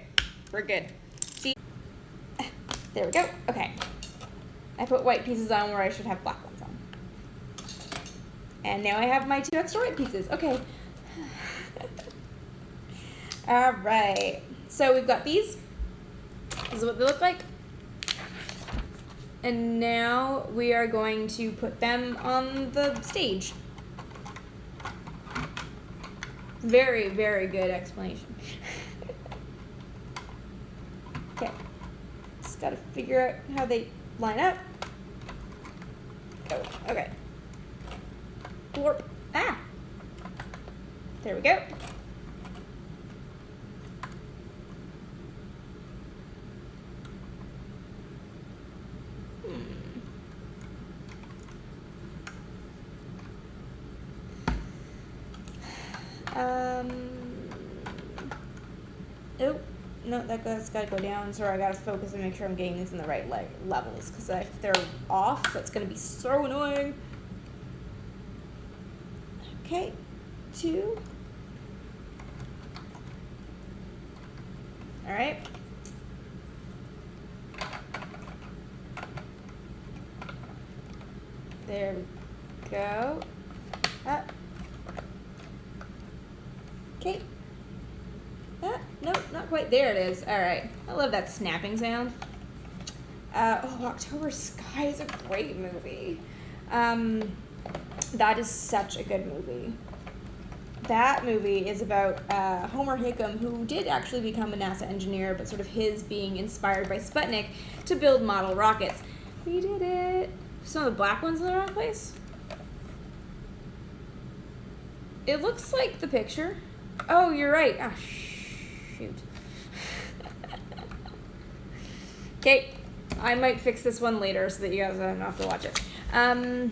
We're good. See? There we go. Okay. I put white pieces on where I should have black ones on. And now I have my 2 extra white pieces. Okay. All right. So we've got these. This is what they look like. And now we are going to put them on the stage. Very, very good explanation. Okay. Just gotta figure out how they line up. Go. Okay. Warp. Ah! There we go. Oh, no, that's gotta go down. Sorry, I gotta focus and make sure I'm getting these in the right levels, because if they're off, that's gonna be so annoying. Okay, 2. All right. There we go. Up. Okay. Nope, not quite. There it is. All right. I love that snapping sound. October Sky is a great movie. That is such a good movie. That movie is about Homer Hickam, who did actually become a NASA engineer, but sort of his being inspired by Sputnik to build model rockets. We did it. Some of the black ones in the wrong place. It looks like the picture. Oh, you're right. Ah, shoot. Okay, I might fix this one later so that you guys don't have to watch it. Am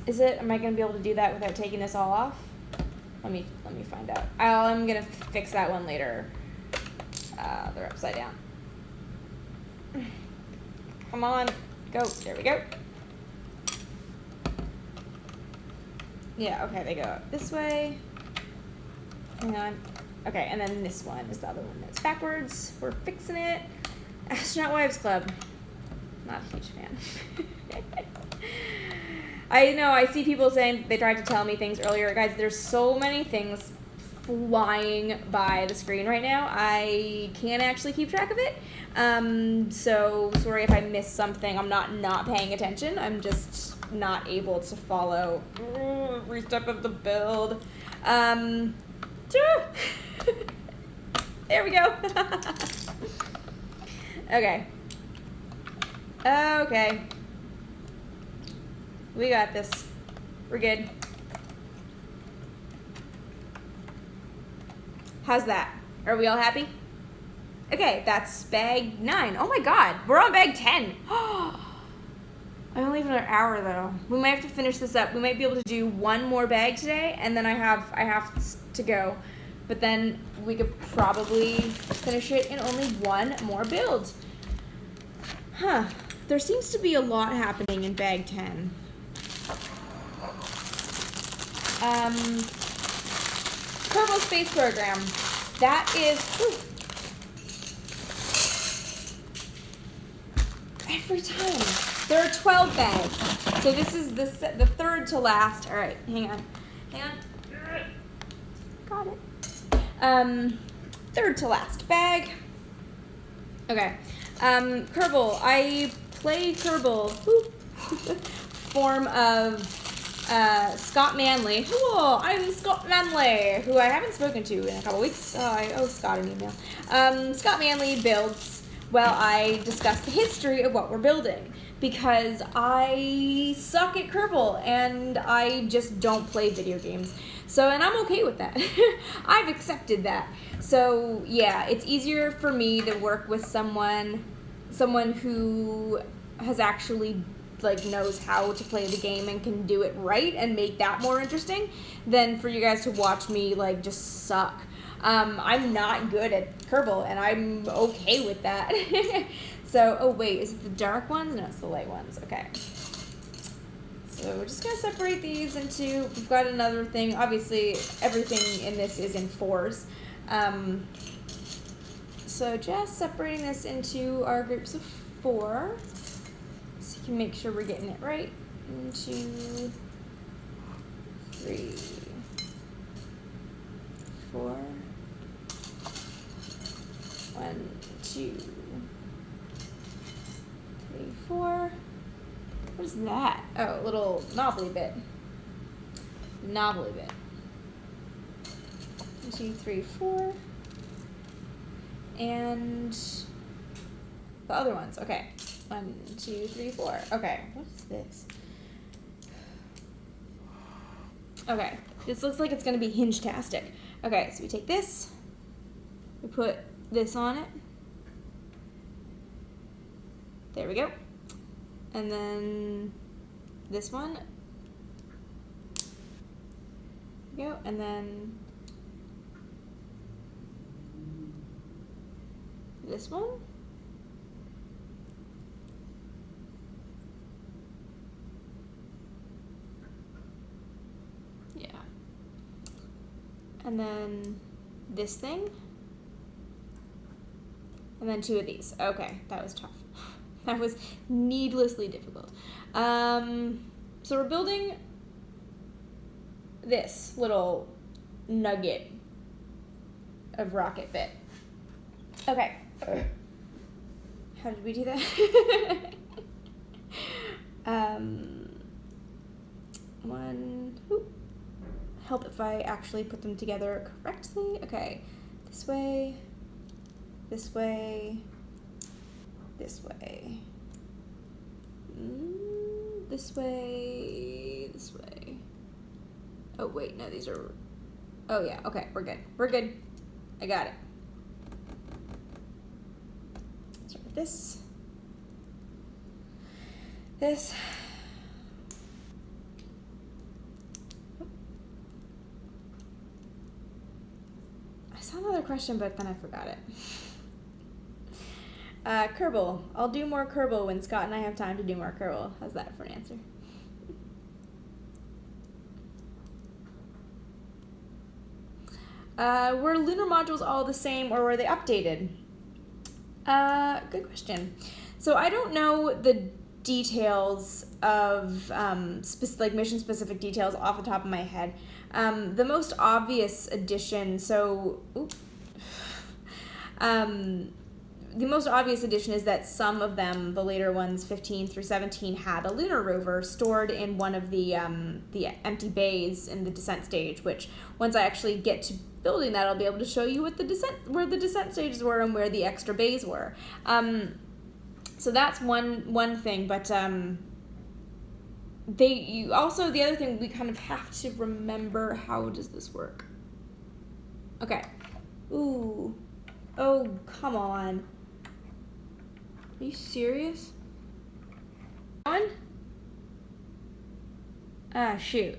I gonna be able to do that without taking this all off? Let me find out. I'm gonna fix that one later. They're upside down. Come on, go. There we go. Yeah, okay, they go this way. Hang on. Okay, and then this one is the other one that's backwards. We're fixing it. Astronaut Wives Club. Not a huge fan. I know, I see people saying they tried to tell me things earlier. Guys, there's so many things flying by the screen right now. I can't actually keep track of it. So sorry if I missed something. I'm not paying attention. I'm just not able to follow every step of the build. There we go. Okay. Okay. We got this. We're good. How's that? Are we all happy? Okay, that's bag 9. Oh my god, we're on bag 10. I only have another hour though. We might have to finish this up. We might be able to do one more bag today, and then I have to go. But then we could probably finish it in only one more build. Huh. There seems to be a lot happening in bag 10. Kerbal Space Program. That is... Whew, every time. There are 12 bags. So this is the third to last. All right, hang on. Got it. Third to last bag. Okay. Kerbal. I play Kerbal. Form of Scott Manley. Hello, I'm Scott Manley, who I haven't spoken to in a couple weeks. I owe Scott an email. Scott Manley builds while I discuss the history of what we're building, because I suck at Kerbal and I just don't play video games. So, and I'm okay with that. I've accepted that. So, yeah, it's easier for me to work with someone who has actually knows how to play the game and can do it right and make that more interesting than for you guys to watch me just suck. I'm not good at Kerbal and I'm okay with that. So, oh wait, is it the dark ones? No, it's the light ones. Okay. So we're just gonna separate these into, we've got another thing. Obviously, everything in this is in 4s. So just separating this into our groups of 4. So you can make sure we're getting it right. 1, 2, 3, 4. 1, 2, 3, 4. What is that? Oh, a little knobbly bit. Knobbly bit. 1, 2, 3, 4. And the other ones. Okay. 1, 2, 3, 4. Okay. What is this? Okay. This looks like it's going to be hinge-tastic. Okay, so we take this. We put this on it. There we go. And then this one. There we go. And then this one. Yeah. And then this thing. And then 2 of these. Okay, that was tough. That was needlessly difficult. So we're building this little nugget of rocket bit. Okay. How did we do that? Help if I actually put them together correctly. Okay. This way. This way. This way. This way. This way. Oh, wait. No, these are... Oh, yeah. Okay. We're good. We're good. I got it. Start with this. This. I saw another question, but then I forgot it. Kerbal. I'll do more Kerbal when Scott and I have time to do more Kerbal. How's that for an answer? Were lunar modules all the same or were they updated? Good question. So I don't know the details of like mission specific details off the top of my head. The most obvious addition, the most obvious addition is that some of them, the later ones, 15 through 17, had a lunar rover stored in one of the empty bays in the descent stage, which once I actually get to building that, I'll be able to show you where the descent stages were and where the extra bays were. So that's one thing, but the other thing we kind of have to remember, how does this work? Okay. Ooh. Oh, come on. Are you serious? On? Ah, shoot.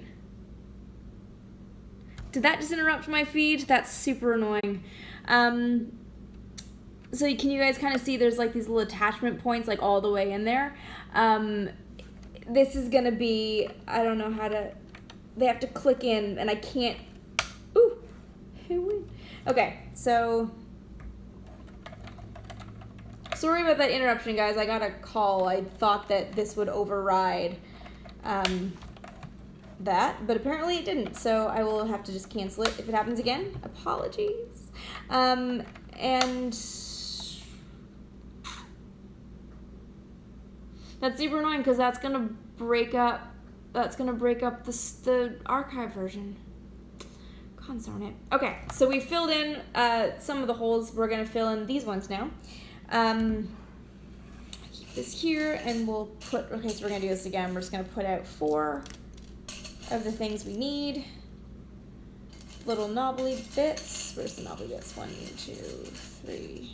Did that just interrupt my feed? That's super annoying. So can you guys kind of see there's like these little attachment points like all the way in there? This is gonna be, I don't know how to, they have to click in and I can't, ooh, okay, so, sorry about that interruption, guys. I got a call. I thought that this would override that, but apparently it didn't, so I will have to just cancel it if it happens again. Apologies. And that's super annoying because that's gonna break up the archive version. Darn it. Okay, so we filled in some of the holes. We're gonna fill in these ones now. Keep this here and we'll put, okay, so we're gonna do this again. We're just gonna put out 4 of the things we need. Little knobbly bits. Where's the knobbly bits? 1, 2, 3.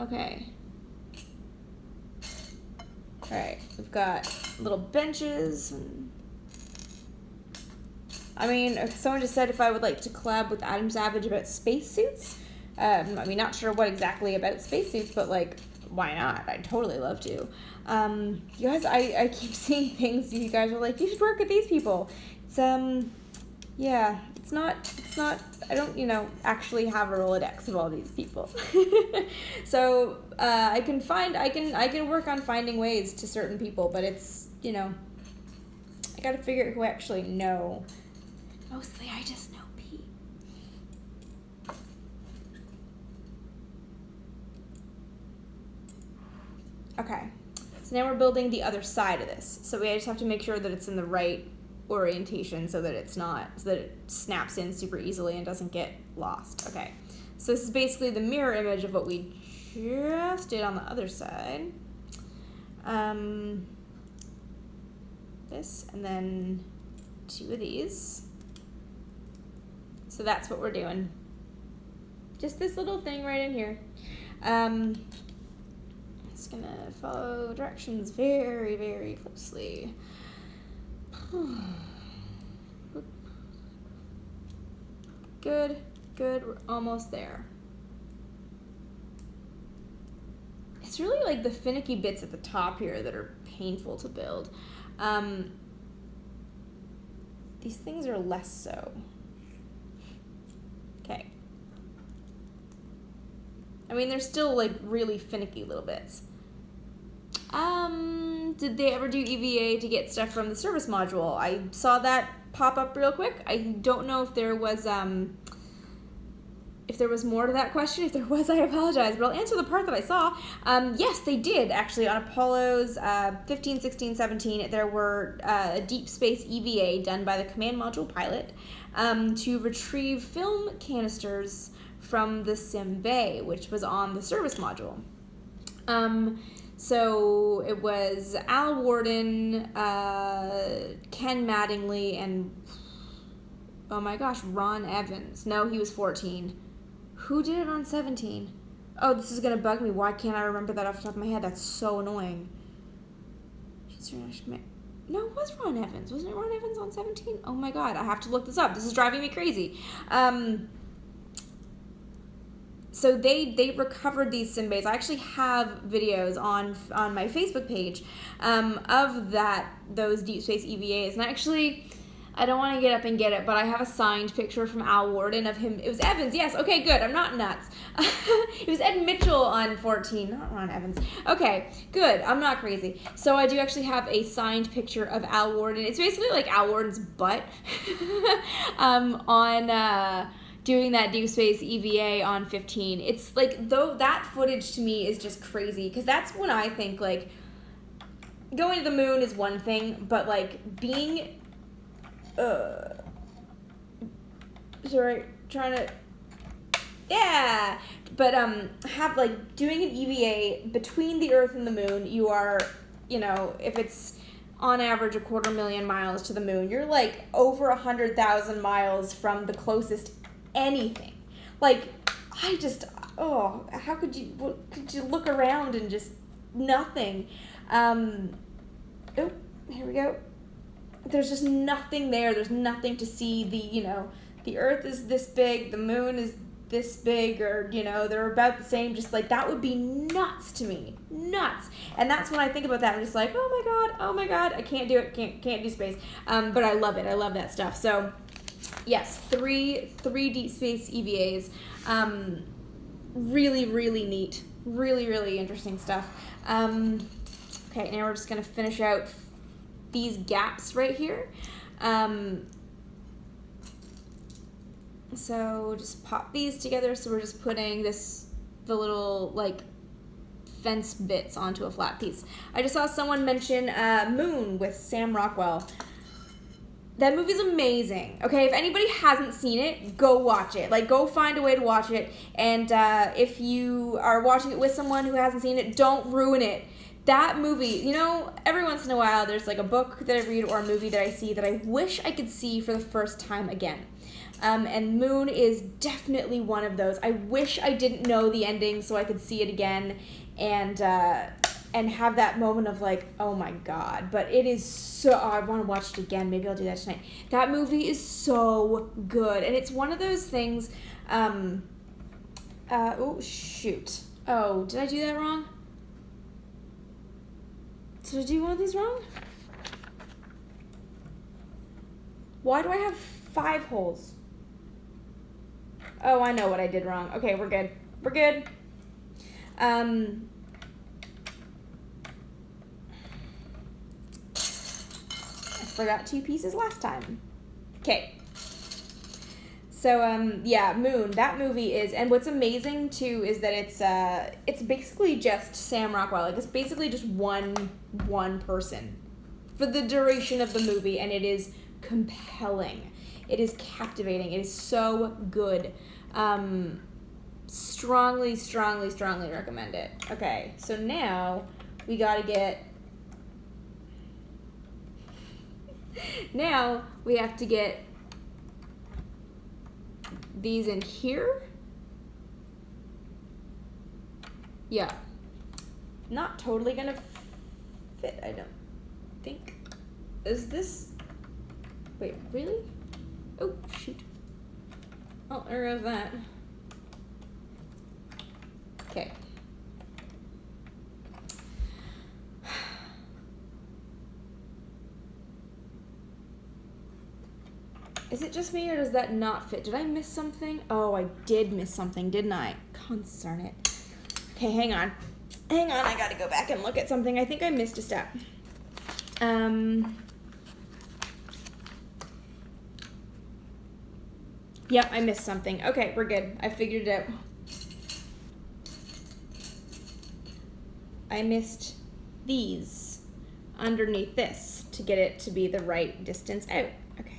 Okay. Alright, we've got little benches. I mean, someone just said if I would like to collab with Adam Savage about spacesuits. I mean, not sure what exactly about spacesuits, but like, why not? I'd totally love to. You guys, I keep seeing things you guys are like, you should work with these people. It's, yeah, it's not, I don't, actually have a Rolodex of all these people. So, I can work on finding ways to certain people, but it's, I gotta figure out who I actually know. Mostly I just know Pete. Okay. So now we're building the other side of this. So we just have to make sure that it's in the right orientation so that so that it snaps in super easily and doesn't get lost. Okay. So this is basically the mirror image of what we just did on the other side. This, and then 2 of these. So that's what we're doing. Just this little thing right in here. Just gonna follow directions very, very closely. Good, we're almost there. It's really like the finicky bits at the top here that are painful to build. These things are less so. Okay. I mean, they're still like really finicky little bits. Did they ever do EVA to get stuff from the service module? I saw that pop up real quick. I don't know if there was more to that question. If there was, I apologize, but I'll answer the part that I saw. Yes, they did, actually. On Apollo's 15, 16, 17, there were a deep space EVA done by the command module pilot to retrieve film canisters from the sim bay, which was on the service module. So it was Al Warden, Ken Mattingly, and, oh my gosh, Ron Evans. No, he was 14. Who did it on 17? Oh, this is going to bug me. Why can't I remember that off the top of my head? That's so annoying. No, it was Ron Evans. Wasn't it Ron Evans on 17? Oh my god, I have to look this up. This is driving me crazy. So they recovered these sim bays. I actually have videos on my Facebook page of those deep space EVAs. And actually, I don't want to get up and get it, but I have a signed picture from Al Warden of him. It was Evans, yes. Okay, good. I'm not nuts. It was Ed Mitchell on 14, not Ron Evans. Okay, good. I'm not crazy. So I do actually have a signed picture of Al Warden. It's basically like Al Warden's butt on doing that deep space EVA on 15. It's like, though that footage to me is just crazy, because that's when I think like going to the moon is one thing, but like being have like doing an EVA between the Earth and the moon, you are, if it's on average 250,000 miles to the moon, you're like over 100,000 miles from the closest anything. Like, how could you look around and just nothing? Here we go. There's just nothing there. There's nothing to see. The Earth is this big, the moon is this big, or, they're about the same. Just like, that would be nuts to me. Nuts. And that's when I think about that. I'm just like, oh my God, I can't do it. Can't do space. But I love it. I love that stuff. So, yes, three deep space EVAs. Really, really neat. Really, really interesting stuff. Okay, now we're just going to finish out these gaps right here. So just pop these together. So we're just putting the little like fence bits onto a flat piece. I just saw someone mention Moon with Sam Rockwell. That movie's amazing. Okay, if anybody hasn't seen it, go watch it. Like, go find a way to watch it. And if you are watching it with someone who hasn't seen it, don't ruin it. That movie, every once in a while there's like a book that I read or a movie that I see that I wish I could see for the first time again. And Moon is definitely one of those. I wish I didn't know the ending so I could see it again and have that moment of like, oh my God. But it is so, I want to watch it again. Maybe I'll do that tonight. That movie is so good. And it's one of those things, oh, shoot. Oh, did I do that wrong? Did I do one of these wrong? Why do I have 5 holes? Oh, I know what I did wrong. Okay, we're good. We're good. I forgot 2 pieces last time. Okay. So yeah, Moon. That movie is, and what's amazing too is that it's basically just Sam Rockwell. Like, it's basically just one person for the duration of the movie, and it is compelling. It is captivating. It is so good. Strongly recommend it. Okay, so now we gotta get. Now we have to get these in here. Yeah. Not totally gonna fit, I don't think. Is this... Wait, really? Oh, shoot. Oh, there goes that. Okay. Is it just me, or does that not fit? Did I miss something? Oh, I did miss something, didn't I? Concern it. Okay, hang on. Hang on, I gotta go back and look at something. I think I missed a step. Yep, I missed something. Okay, we're good. I figured it out. I missed these underneath this to get it to be the right distance out. Okay.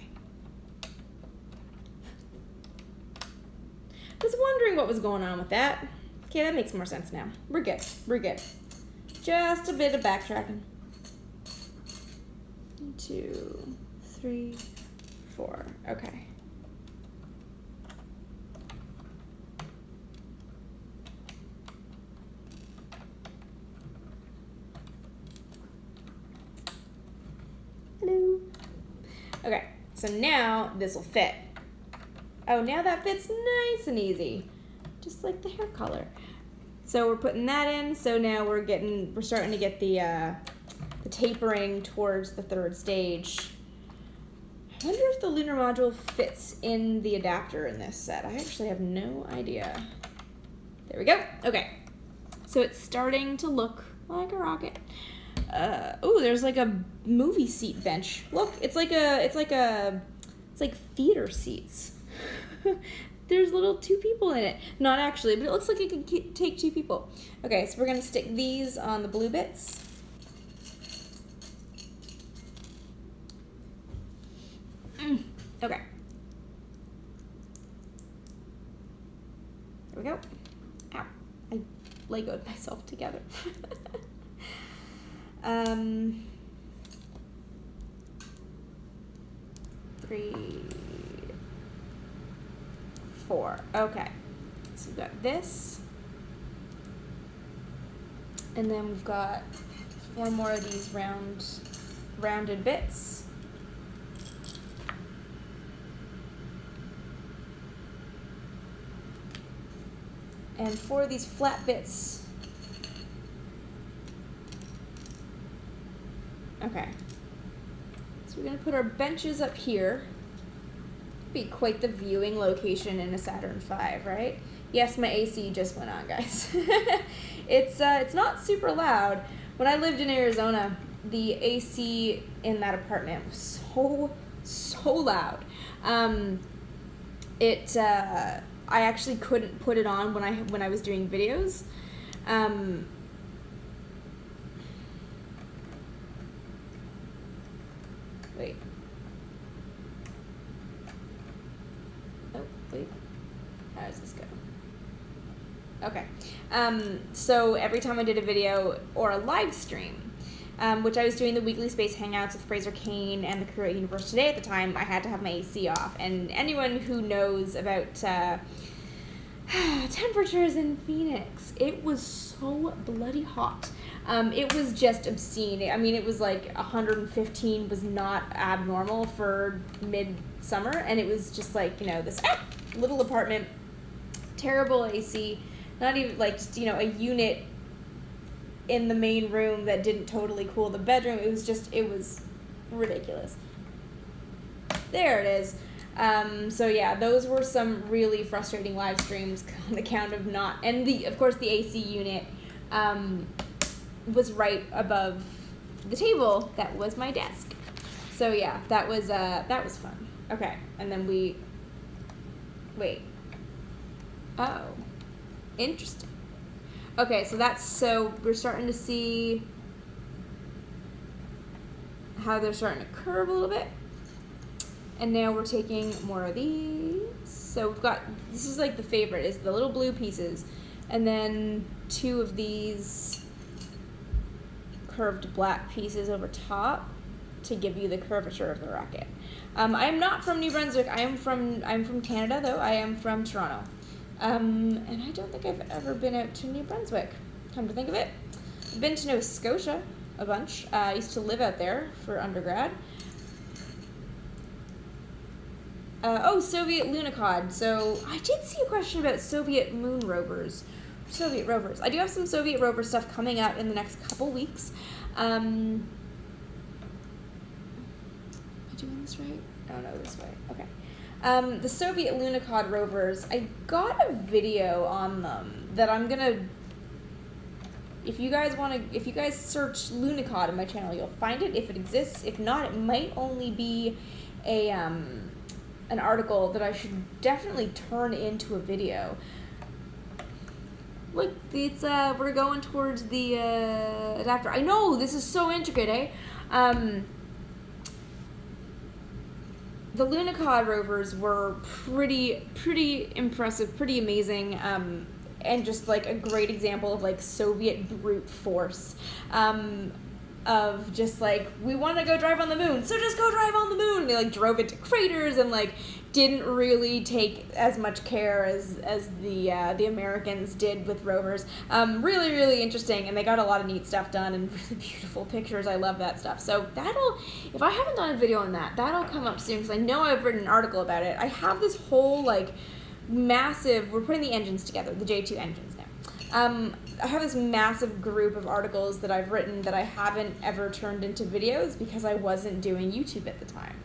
I was wondering what was going on with that. Okay, that makes more sense now. We're good. We're good. Just a bit of backtracking. 1, 2, 3, 4. Okay. Hello. Okay, so now this will fit. Oh, now that fits nice and easy. Just like the hair color. So we're putting that in, so now we're starting to get the tapering towards the third stage. I wonder if the lunar module fits in the adapter in this set. I actually have no idea. There we go. Okay. So it's starting to look like a rocket. Oh, there's like a movie seat bench. Look, it's like theater seats. There's little 2 people in it. Not actually, but it looks like it could take 2 people. Okay, so we're gonna stick these on the blue bits. Okay. There we go. Ow. I Legoed myself together. 3, 4. Okay. So we've got this. And then we've got 4 more of these rounded bits. And 4 of these flat bits. Okay. So we're gonna put our benches up here. Be quite the viewing location in a Saturn V, right? Yes, my AC just went on, guys. It's not super loud. When I lived in Arizona, the AC in that apartment was so loud. I actually couldn't put it on when I was doing videos. Wait. Oh, wait. How does this go? Okay. So every time I did a video or a live stream, which I was doing the weekly space hangouts with Fraser Kane and the crew at Universe Today at the time, I had to have my AC off. And anyone who knows about temperatures in Phoenix, it was so bloody hot. It was just obscene. I mean, it was like 115 was not abnormal for midsummer, and it was just like, you know, this little apartment, terrible AC, not even like just, you know, a unit in the main room that didn't totally cool the bedroom. It was ridiculous. There it is. So yeah, those were some really frustrating live streams on the count of not, and of course the AC unit was right above the table that was my desk. So yeah, that was fun. Okay, and then we Wait. Oh. Interesting. Okay, so we're starting to see how they're starting to curve a little bit. And now we're taking more of these. So we've got, this is like the favorite, is the little blue pieces. And then 2 of these curved black pieces over top to give you the curvature of the rocket. I am not from New Brunswick. I'm from Canada, though. I am from Toronto. And I don't think I've ever been out to New Brunswick, come to think of it. I've been to Nova Scotia a bunch. I used to live out there for undergrad. Soviet Lunicod. So I did see a question about Soviet moon rovers. Soviet rovers. I do have some Soviet rover stuff coming out in the next couple weeks. Am I doing this right? Oh, no, this way. Okay. The Soviet Lunicod rovers, I got a video on them that I'm gonna, if you guys search Lunicod in my channel, you'll find it if it exists. If not, it might only be an article that I should definitely turn into a video. Look, it's we're going towards the adapter. I know, this is so intricate, eh? The Lunicod rovers were pretty impressive, pretty amazing, and just like a great example of like Soviet brute force. Of just like, we want to go drive on the moon, so just go drive on the moon. And they like drove into craters and like didn't really take as much care as the Americans did with rovers. Really interesting, and they got a lot of neat stuff done and really beautiful pictures. I love that stuff. So if I haven't done a video on that, that'll come up soon, because I know I've written an article about it. I have this whole like massive, we're putting the engines together, the J2 engines now. I have this massive group of articles that I've written that I haven't ever turned into videos because I wasn't doing YouTube at the time.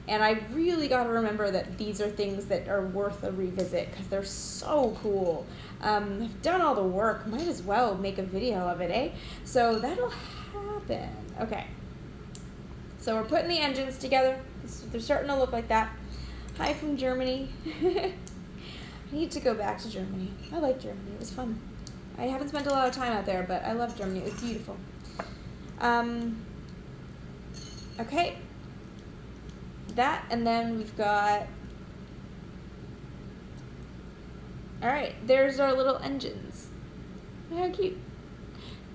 And I really got to remember that these are things that are worth a revisit because they're so cool. I've done all the work, might as well make a video of it, eh? So that'll happen. Okay. So we're putting the engines together. They're starting to look like that. Hi from Germany. I need to go back to Germany. I like Germany. It was fun. I haven't spent a lot of time out there, but I love Germany. It was beautiful. Okay. That, and then we've got... Alright, there's our little engines. Look how cute.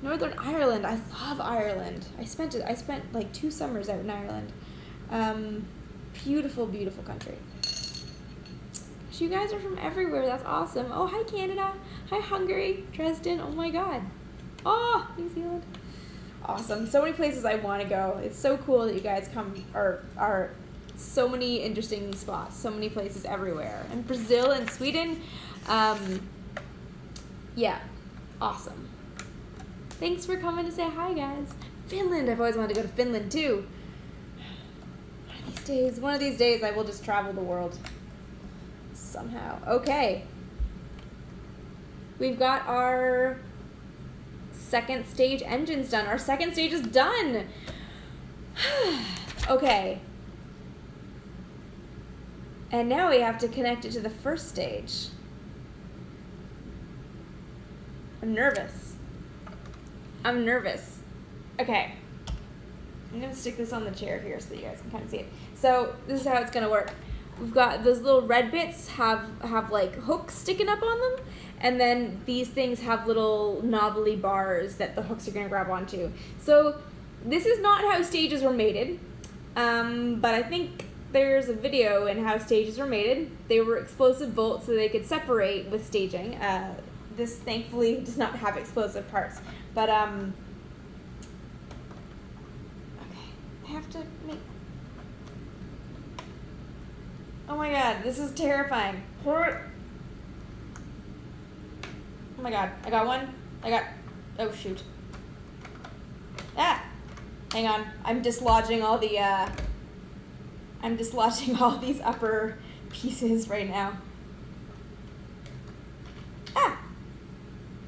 Northern Ireland. I love Ireland. I spent like 2 summers out in Ireland. Beautiful country. You guys are from everywhere. That's awesome. Oh, hi Canada. Hi Hungary. Dresden. Oh my god. Oh, New Zealand. Awesome. So many places I want to go. It's so cool that you guys come, or are so many interesting spots. So many places everywhere. And Brazil and Sweden. Yeah. Awesome. Thanks for coming to say hi, guys. Finland. I've always wanted to go to Finland too. One of these days I will just travel the world. Somehow. Okay. We've got our second stage engines done. Our second stage is done. Okay. And now we have to connect it to the first stage. I'm nervous. Okay. I'm going to stick this on the chair here so that you guys can kind of see it. So this is how it's going to work. We've got those little red bits have like hooks sticking up on them, and then these things have little knobbly bars that the hooks are going to grab onto. So this is not how stages were mated, but I think there's a video in how stages were mated. They were explosive bolts so they could separate with staging. This thankfully does not have explosive parts, but okay, I have to make... Oh my god, this is terrifying. Oh my god, I got one. Oh shoot. Ah! Hang on, I'm dislodging all the, these upper pieces right now. Ah!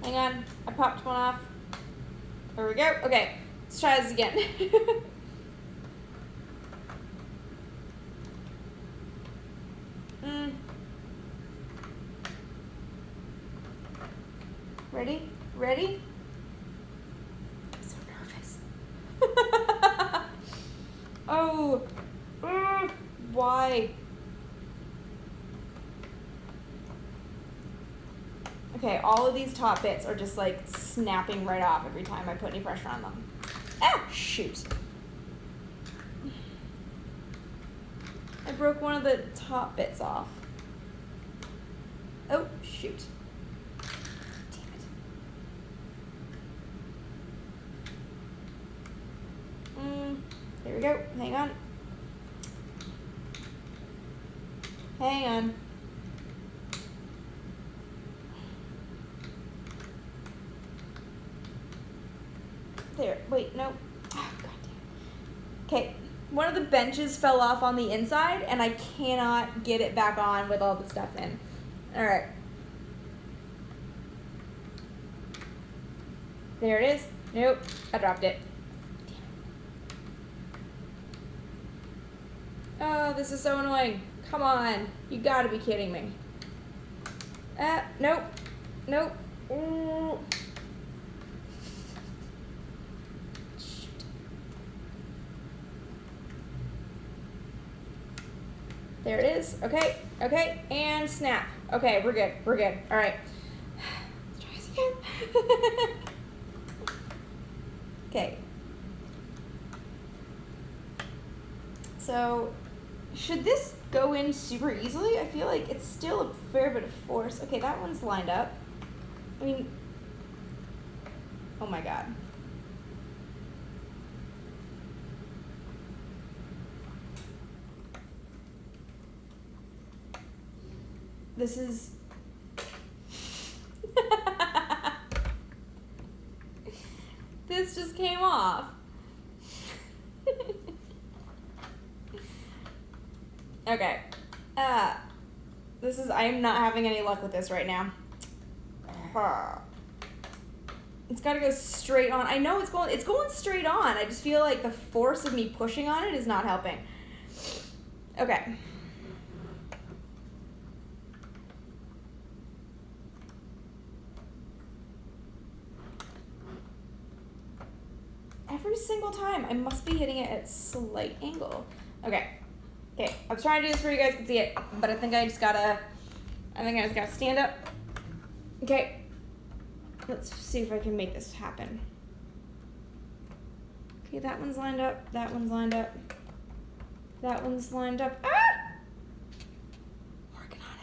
Hang on, I popped one off. There we go. Okay, let's try this again. ready? I'm so nervous. Oh, why? Okay, all of these top bits are just like snapping right off every time I put any pressure on them. Ah, shoot. I broke one of the top bits off. Oh, shoot. Damn it. There we go. Hang on. Hang on. There. Wait, no. Oh, God damn. Okay. One of the benches fell off on the inside, and I cannot get it back on with all the stuff in. All right. There it is. Nope. I dropped it. Oh, this is so annoying. Come on. You gotta be kidding me. Nope. Nope. Ooh. There it is. Okay, okay, and snap. Okay, we're good. We're good. All right. Let's try this again. Okay. So, should this go in super easily? I feel like it's still a fair bit of force. Okay, that one's lined up. I mean, oh my God. This is... This just came off. Okay. This is... I am not having any luck with this right now. It's got to go straight on. I know it's going straight on. I just feel like the force of me pushing on it is not helping. Okay. Every single time, I must be hitting it at slight angle. Okay. Okay, I was trying to do this where you guys can see it, but I think I just gotta stand up. Okay. Let's see if I can make this happen. Okay, that one's lined up, that one's lined up. That one's lined up. Ah! Working on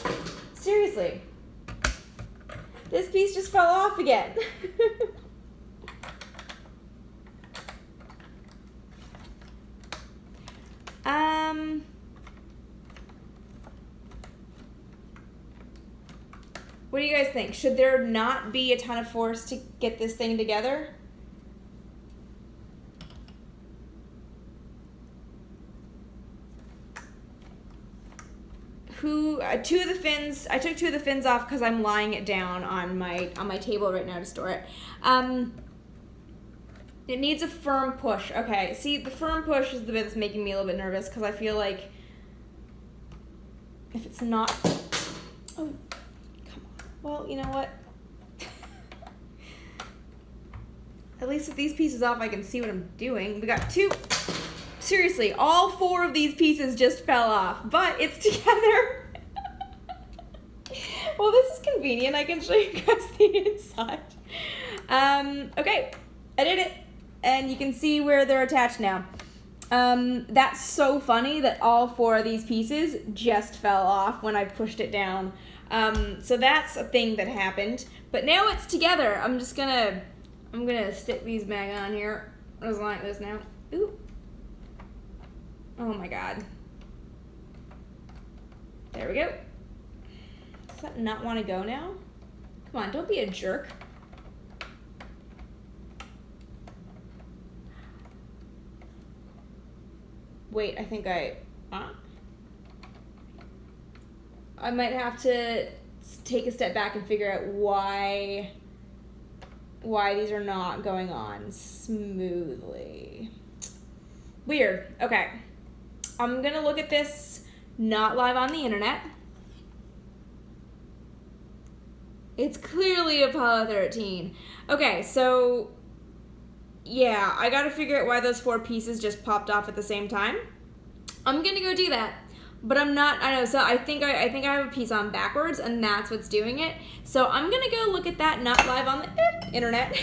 it. Seriously. This piece just fell off again. What do you guys think? Should there not be a ton of force to get this thing together? Two of the fins, I took two of the fins off because I'm lying it down on my table right now to store it. It needs a firm push. Okay, see, the firm push is the bit that's making me a little bit nervous because I feel like if it's not... Oh, come on. Well, you know what? At least with these pieces off, I can see what I'm doing. We got two... Seriously, all four of these pieces just fell off, but it's together. Well, this is convenient. I can show you guys the inside. Okay, I did it. And you can see where they're attached now. That's so funny that all four of these pieces just fell off when I pushed it down. So that's a thing that happened. But now it's together. I'm gonna stick these back on here. Just like this now. Ooh. Oh my God. There we go. Does that not want to go now? Come on, don't be a jerk. Wait, I think I might have to take a step back and figure out why these are not going on smoothly. Weird. Okay. I'm gonna look at this not live on the internet. It's clearly Apollo 13. Okay, so yeah, I gotta figure out why those 4 pieces just popped off at the same time. I'm gonna go do that. But I'm not, I know, so I think I have a piece on backwards, and that's what's doing it. So I'm gonna go look at that, not live on the internet.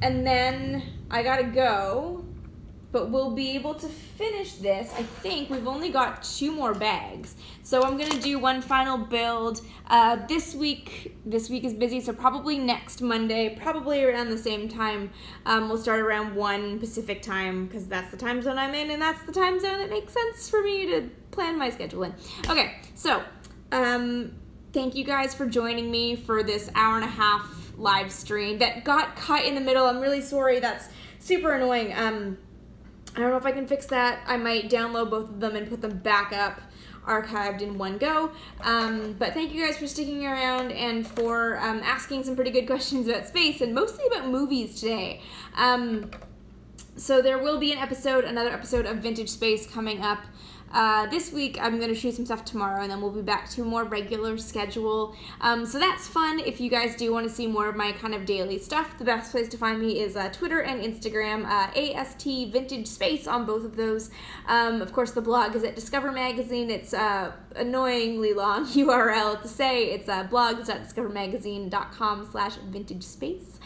And then I gotta go, but we'll be able to finish this. I think we've only got 2 more bags. So I'm gonna do one final build. This week is busy, so probably next Monday, probably around the same time. We'll start around 1 Pacific time, because that's the time zone I'm in, and that's the time zone that makes sense for me to plan my schedule in. Okay, so thank you guys for joining me for this hour-and-a-half live stream that got cut in the middle. I'm really sorry, that's super annoying. I don't know if I can fix that. I might download both of them and put them back up archived in one go. But thank you guys for sticking around and for asking some pretty good questions about space and mostly about movies today. So there will be another episode of Vintage Space coming up. This week I'm going to shoot some stuff tomorrow, and then we'll be back to a more regular schedule. So that's fun. If you guys do want to see more of my kind of daily stuff, the best place to find me is Twitter and Instagram, AST Vintage Space on both of those. Of course, the blog is at Discover Magazine. It's annoyingly long URL to say. It's blogs.discovermagazine.com/vintage space.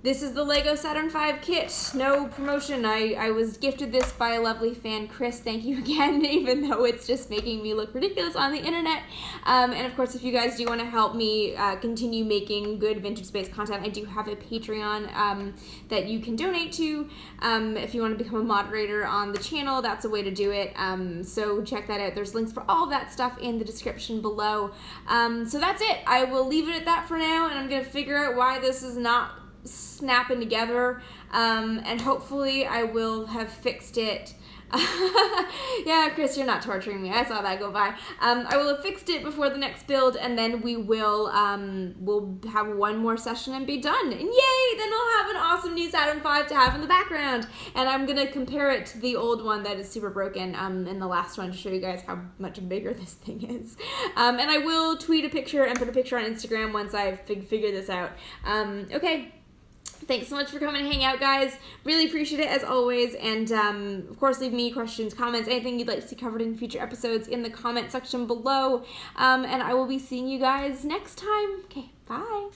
This is the Lego Saturn V kit. No promotion. I was gifted this by a lovely fan, Chris. Thank you again, even though it's just making me look ridiculous on the internet. And of course, if you guys do want to help me continue making good vintage space content, I do have a Patreon that you can donate to. If you want to become a moderator on the channel, that's a way to do it. So check that out. There's links for all of that stuff in the description below. So that's it. I will leave it at that for now, and I'm going to figure out why this is not snapping together, and hopefully I will have fixed it. Yeah, Chris, you're not torturing me. I saw that go by. I will have fixed it before the next build, and then we'll have one more session and be done. And yay! Then I'll have an awesome new Saturn V to have in the background. And I'm gonna compare it to the old one that is super broken in the last one to show you guys how much bigger this thing is. And I will tweet a picture and put a picture on Instagram once I've figured this out. Okay. Thanks so much for coming to hang out, guys. Really appreciate it, as always. And, of course, leave me questions, comments, anything you'd like to see covered in future episodes in the comment section below. And I will be seeing you guys next time. Okay, bye.